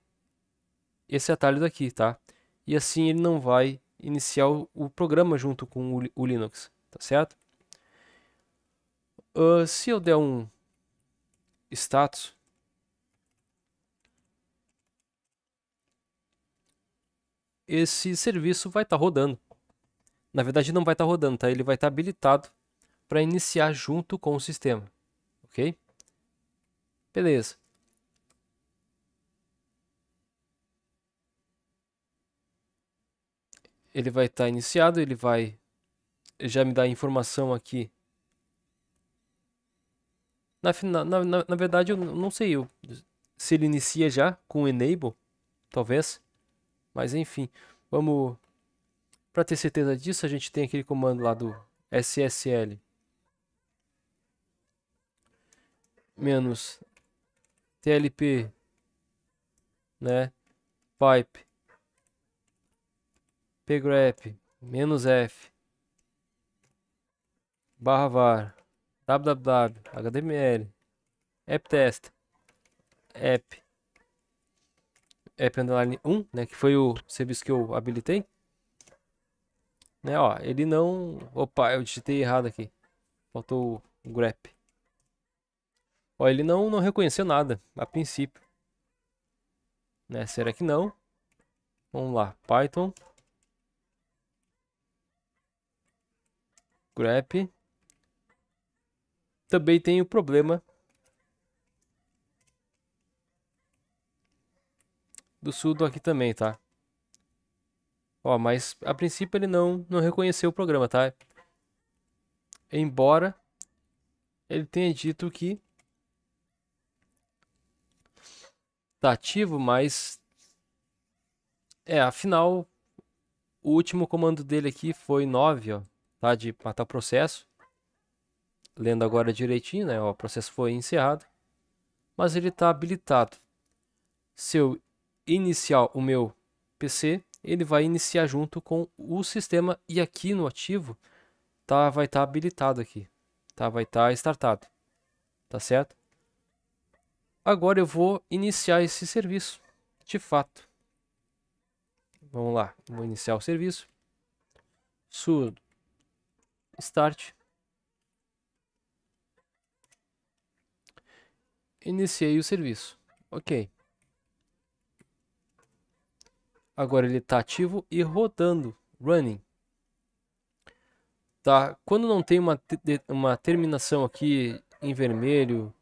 esse atalho daqui, tá? E assim ele não vai iniciar o programa junto com o Linux, tá certo? Se eu der um status, esse serviço vai estar rodando. Na verdade não vai estar rodando, tá? Ele vai estar habilitado para iniciar junto com o sistema, ok? Beleza. Ele vai estar iniciado, ele vai já me dar informação aqui. Na verdade eu não sei se ele inicia já com o enable, talvez. Mas enfim, vamos. Para ter certeza disso, a gente tem aquele comando lá do SSL menos TLP, né? Pipe pgrep menos F /var www hdml apptest app underline 1, né? Que foi o serviço que eu habilitei. Né, ó, ele não. Opa, eu digitei errado aqui. Faltou o grep. Ó, ele não reconheceu nada a princípio, né? Será que não? Vamos lá, Python grep. Também tem o problema do sudo aqui também, tá? Ó, mas a princípio ele não reconheceu o programa, tá? Embora ele tenha dito que tá ativo, mas afinal o último comando dele aqui foi 9, ó, tá? De matar o processo. Lendo agora direitinho, né? Ó, o processo foi encerrado, mas ele tá habilitado. Se eu iniciar o meu PC, ele vai iniciar junto com o sistema e aqui no ativo vai estar habilitado aqui, tá? Vai estar startado, tá certo? Agora eu vou iniciar esse serviço, de fato. Vamos lá, vou iniciar o serviço. Sudo start. Iniciei o serviço. Ok. Agora ele está ativo e rodando, running. Tá? Quando não tem uma terminação aqui em vermelho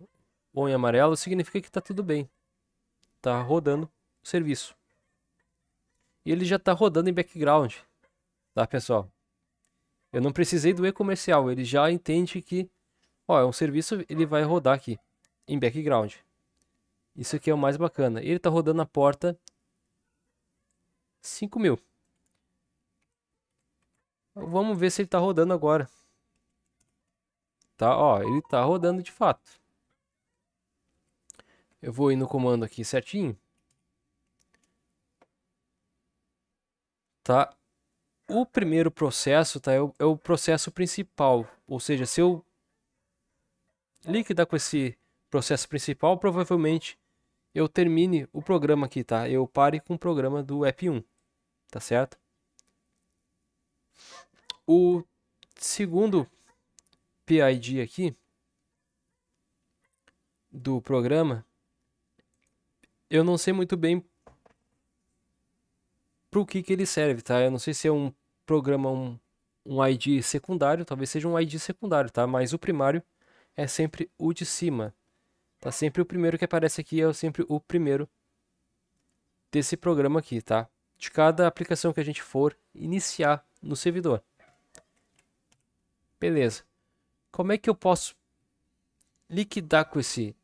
ou em amarelo, significa que está tudo bem. Tá rodando o serviço. E ele já está rodando em background, tá, pessoal? Eu não precisei do e-comercial, ele já entende que, ó, é um serviço, ele vai rodar aqui em background. Isso aqui é o mais bacana. Ele está rodando a porta 5000. Vamos ver se ele está rodando agora. Tá, ó, ele está rodando de fato. Eu vou ir no comando aqui certinho. Tá? O primeiro processo, tá? É o processo principal. Ou seja, se eu liquidar com esse processo principal, provavelmente eu termine o programa aqui, tá? Eu pare com o programa do app 1, tá certo? O segundo PID aqui do programa, eu não sei muito bem para o que ele serve, tá? Eu não sei se é um programa, um ID secundário, talvez seja um ID secundário, tá? Mas o primário é sempre o de cima. Tá? Sempre o primeiro que aparece aqui é sempre o primeiro desse programa aqui, tá? De cada aplicação que a gente for iniciar no servidor. Beleza. Como é que eu posso liquidar com esse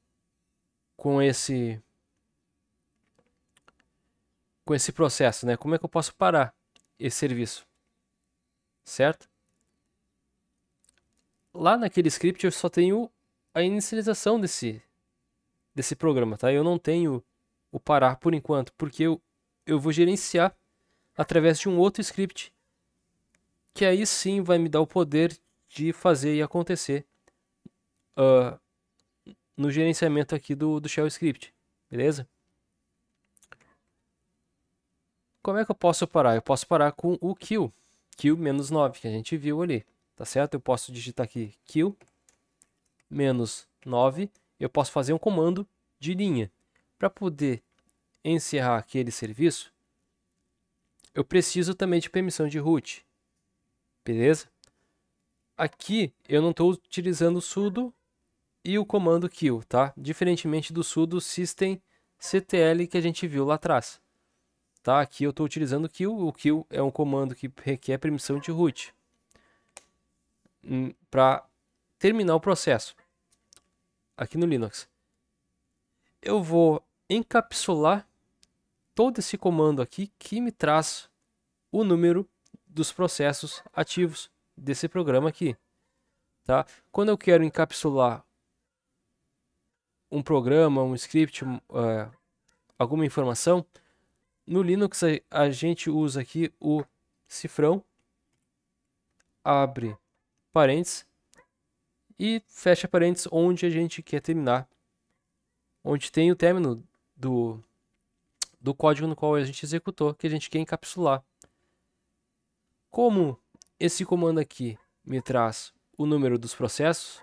processo, né? Como é que eu posso parar esse serviço? Certo? Lá naquele script eu só tenho a inicialização desse programa, tá? Eu não tenho o parar por enquanto, porque eu vou gerenciar através de um outro script que aí sim vai me dar o poder de fazer e acontecer no gerenciamento aqui do shell script, beleza? Como é que eu posso parar? Eu posso parar com o kill -9 que a gente viu ali, tá certo? Eu posso digitar aqui kill -9, eu posso fazer um comando de linha. Para poder encerrar aquele serviço, eu preciso também de permissão de root, beleza? Aqui eu não estou utilizando o sudo e o comando kill, tá? Diferentemente do sudo systemctl que a gente viu lá atrás. Tá? Aqui eu estou utilizando o kill é um comando que requer permissão de root para terminar o processo aqui no Linux. Eu vou encapsular todo esse comando aqui que me traz o número dos processos ativos desse programa aqui, tá? Quando eu quero encapsular um programa, um script, alguma informação, no Linux a gente usa aqui o cifrão, abre parênteses e fecha parênteses onde a gente quer terminar, onde tem o término do código no qual a gente executou, que a gente quer encapsular. Como esse comando aqui me traz o número dos processos,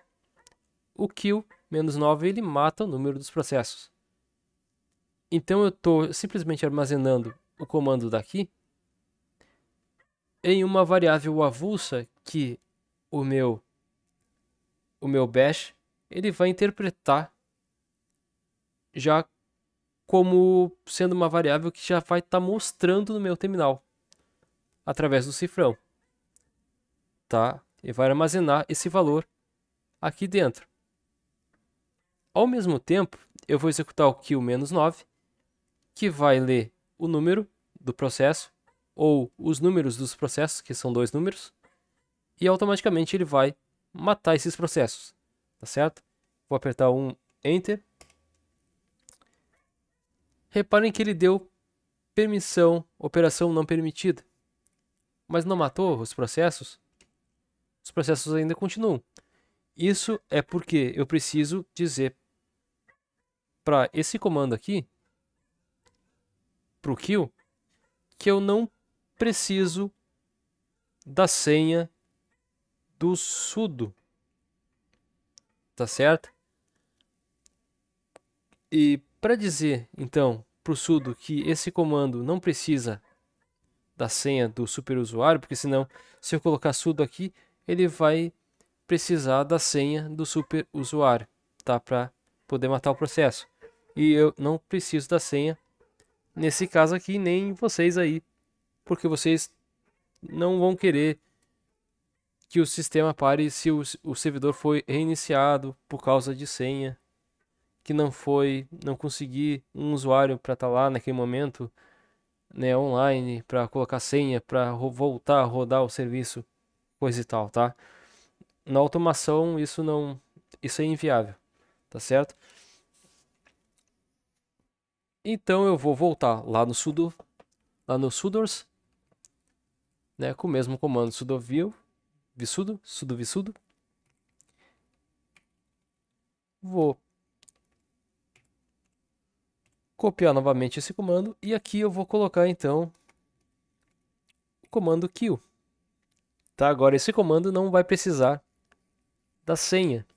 o kill -9 ele mata o número dos processos. Então eu estou simplesmente armazenando o comando daqui em uma variável avulsa que o meu bash ele vai interpretar já como sendo uma variável que já vai estar mostrando no meu terminal através do cifrão, tá? E vai armazenar esse valor aqui dentro. Ao mesmo tempo, eu vou executar o kill -9, que vai ler o número do processo ou os números dos processos, que são 2 números, e automaticamente ele vai matar esses processos, tá certo? Vou apertar um Enter. Reparem que ele deu permissão, operação não permitida, mas não matou os processos ainda continuam. Isso é porque eu preciso dizer para esse comando aqui, para o kill, que eu não preciso da senha do sudo, tá certo? E para dizer então para o sudo que esse comando não precisa da senha do superusuário, porque senão se eu colocar sudo aqui, ele vai precisar da senha do superusuário, tá? Para poder matar o processo. E eu não preciso da senha nesse caso aqui, nem vocês aí, porque vocês não vão querer que o sistema pare se o servidor foi reiniciado por causa de senha, que não consegui um usuário para estar lá naquele momento, né, online, para colocar senha, para voltar a rodar o serviço, coisa e tal, tá? Na automação isso é inviável, tá certo? Então eu vou voltar lá no sudors, né, com o mesmo comando sudo visudo. Vou copiar novamente esse comando e aqui eu vou colocar então o comando kill. Tá? Agora esse comando não vai precisar da senha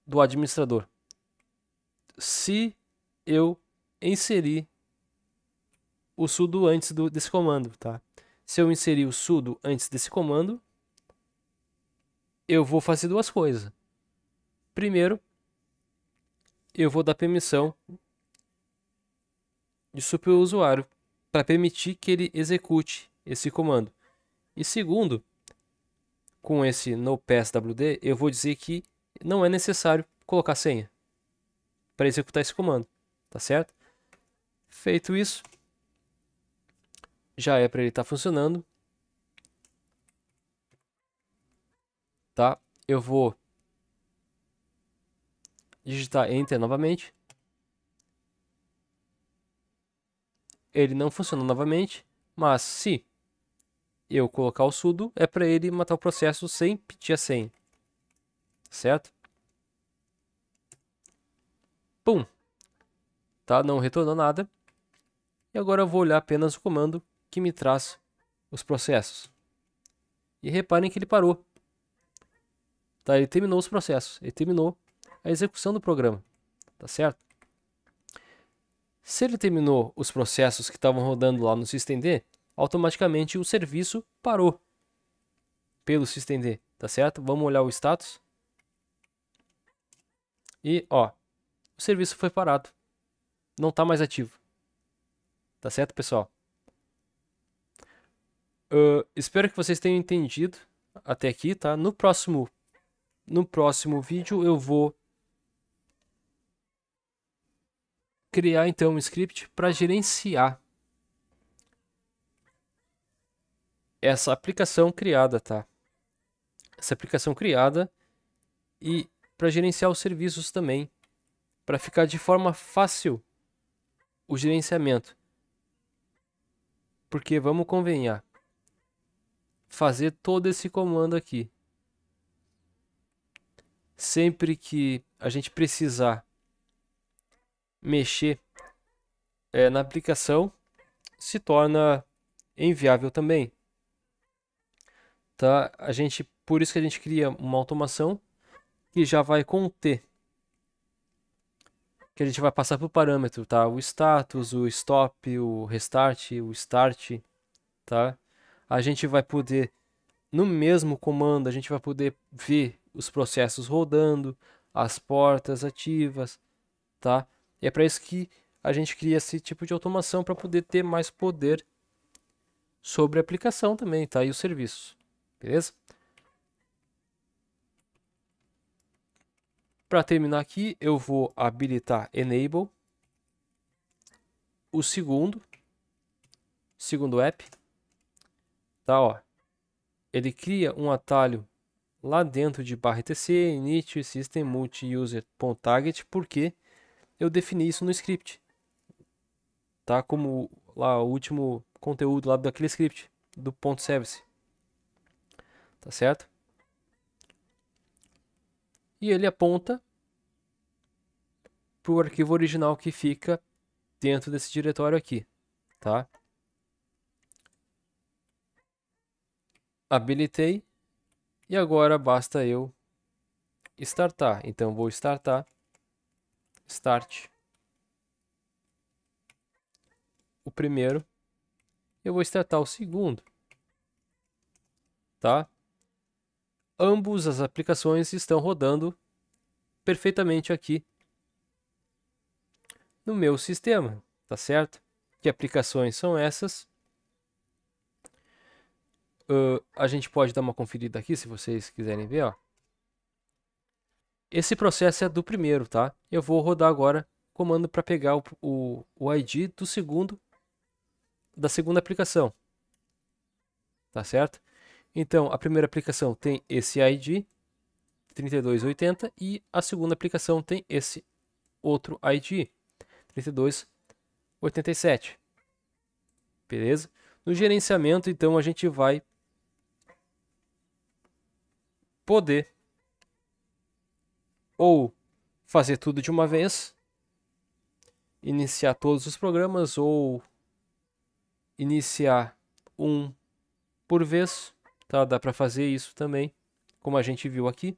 do administrador. Se eu inserir o sudo antes desse comando, tá? Se eu inserir o sudo antes desse comando, eu vou fazer duas coisas. Primeiro, eu vou dar permissão de superusuário para permitir que ele execute esse comando. E segundo, com esse nopasswd, eu vou dizer que não é necessário colocar senha para executar esse comando, tá certo? Feito isso, já é para ele estar funcionando, tá? Eu vou digitar Enter novamente. Ele não funciona novamente, mas se eu colocar o sudo, é para ele matar o processo sem pedir a senha, certo? Pum! Tá? Não retornou nada. E agora eu vou olhar apenas o comando que me traz os processos. E reparem que ele parou. Tá? Ele terminou os processos. Ele terminou a execução do programa. Tá certo? Se ele terminou os processos que estavam rodando lá no systemd, automaticamente o serviço parou pelo systemd. Tá certo? Vamos olhar o status. E, ó, o serviço foi parado. Não está mais ativo. Tá certo, pessoal? Espero que vocês tenham entendido até aqui, tá? No próximo vídeo eu vou criar então um script para gerenciar essa aplicação criada, tá? Essa aplicação criada e para gerenciar os serviços também, para ficar de forma fácil o gerenciamento. Porque vamos convenhar, fazer todo esse comando aqui, sempre que a gente precisar mexer na aplicação, se torna inviável também. Tá? A gente Por isso que a gente cria uma automação que já vai conter, que a gente vai passar por parâmetro, tá? O status, o stop, o restart, o start, tá? A gente vai poder, no mesmo comando, a gente vai poder ver os processos rodando, as portas ativas, tá? E é para isso que a gente cria esse tipo de automação para poder ter mais poder sobre a aplicação também, tá? E os serviços, beleza? Para terminar aqui, eu vou habilitar Enable, o segundo app, tá? Ó, ele cria um atalho lá dentro de /etc init system multi-user.target, porque eu defini isso no script, tá? Como lá o último conteúdo lá daquele script do .service, tá certo? E ele aponta para o arquivo original que fica dentro desse diretório aqui, tá? Habilitei e agora basta eu startar. Então vou startar, start o primeiro, eu vou startar o segundo, tá? Ambos as aplicações estão rodando perfeitamente aqui no meu sistema, tá certo? Que aplicações são essas? A gente pode dar uma conferida aqui se vocês quiserem ver, ó. Esse processo é do primeiro, tá? Eu vou rodar agora comando para pegar o ID do segundo, da segunda aplicação, tá certo? Então, a primeira aplicação tem esse ID 3280 e a segunda aplicação tem esse outro ID 3287. Beleza? No gerenciamento, então, a gente vai poder ou fazer tudo de uma vez, iniciar todos os programas, ou iniciar um por vez, tá? Dá para fazer isso também, como a gente viu aqui.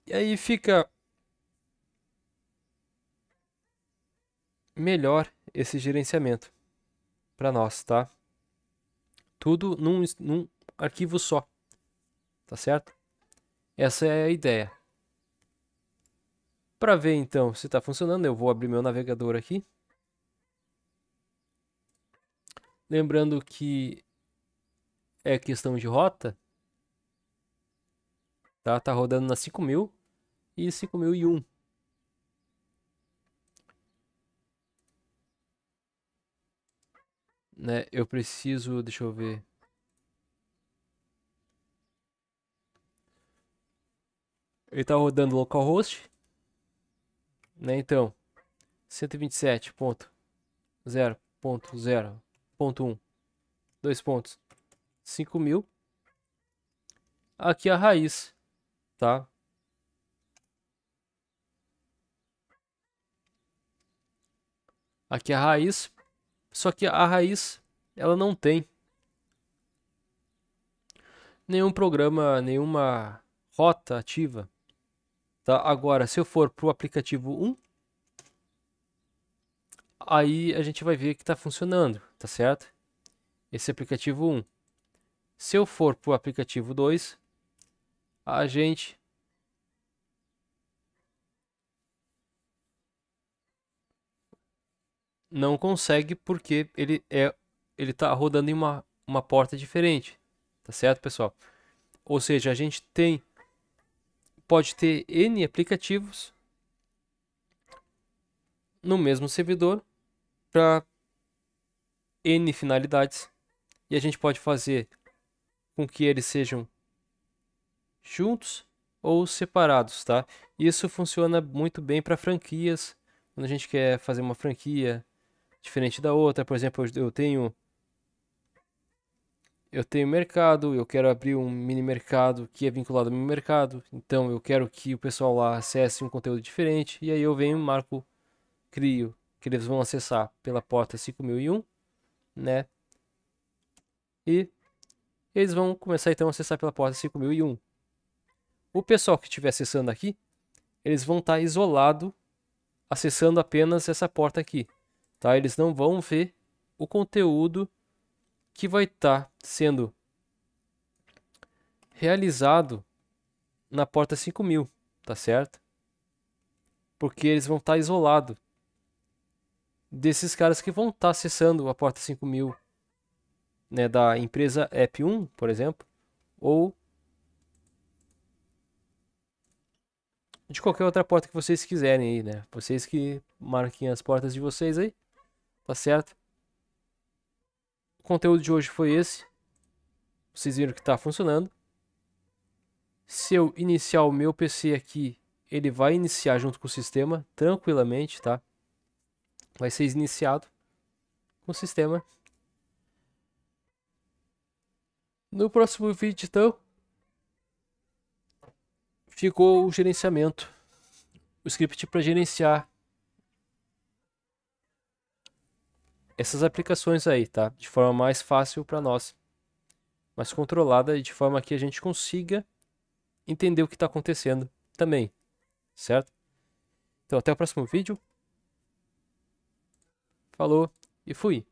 E aí fica melhor esse gerenciamento para nós, tá? Tudo num arquivo só, tá certo? Essa é a ideia. Para ver então se está funcionando, eu vou abrir meu navegador aqui. Lembrando que é questão de rota, tá? Tá rodando na 5000 e 5001. Né? Eu preciso, deixa eu ver. Ele tá rodando localhost, né? Então, 127.0.0.1, 2 pontos, 5000. Aqui a raiz, tá? Aqui a raiz, só que a raiz ela não tem nenhum programa, nenhuma rota ativa, tá? Agora, se eu for pro aplicativo 1, aí a gente vai ver que está funcionando, tá certo? Esse aplicativo 1. Se eu for pro aplicativo 2, a gente não consegue porque ele tá rodando em uma porta diferente, tá certo, pessoal? Ou seja, a gente pode ter N aplicativos no mesmo servidor para N finalidades e a gente pode fazer com que eles sejam juntos ou separados, tá? Isso funciona muito bem para franquias, quando a gente quer fazer uma franquia diferente da outra. Por exemplo, eu tenho mercado, eu quero abrir um mini mercado que é vinculado ao meu mercado, então eu quero que o pessoal lá acesse um conteúdo diferente, e aí eu venho, marco, crio, que eles vão acessar pela porta 5001, né? E eles vão começar então a acessar pela porta 5001. O pessoal que estiver acessando aqui, eles vão estar isolado, acessando apenas essa porta aqui, tá? Eles não vão ver o conteúdo que vai estar sendo realizado na porta 5000, tá certo? Porque eles vão estar isolados desses caras que vão estar acessando a porta 5000, né, da empresa App1, por exemplo, ou de qualquer outra porta que vocês quiserem aí, né? Vocês que marquem as portas de vocês aí, tá certo? O conteúdo de hoje foi esse. Vocês viram que está funcionando. Se eu iniciar o meu PC aqui, ele vai iniciar junto com o sistema tranquilamente, tá? Vai ser iniciado com o sistema. No próximo vídeo, então, ficou o gerenciamento, o script para gerenciar essas aplicações aí, tá? De forma mais fácil para nós, mais controlada e de forma que a gente consiga entender o que está acontecendo também, certo? Então, até o próximo vídeo. Falou e fui!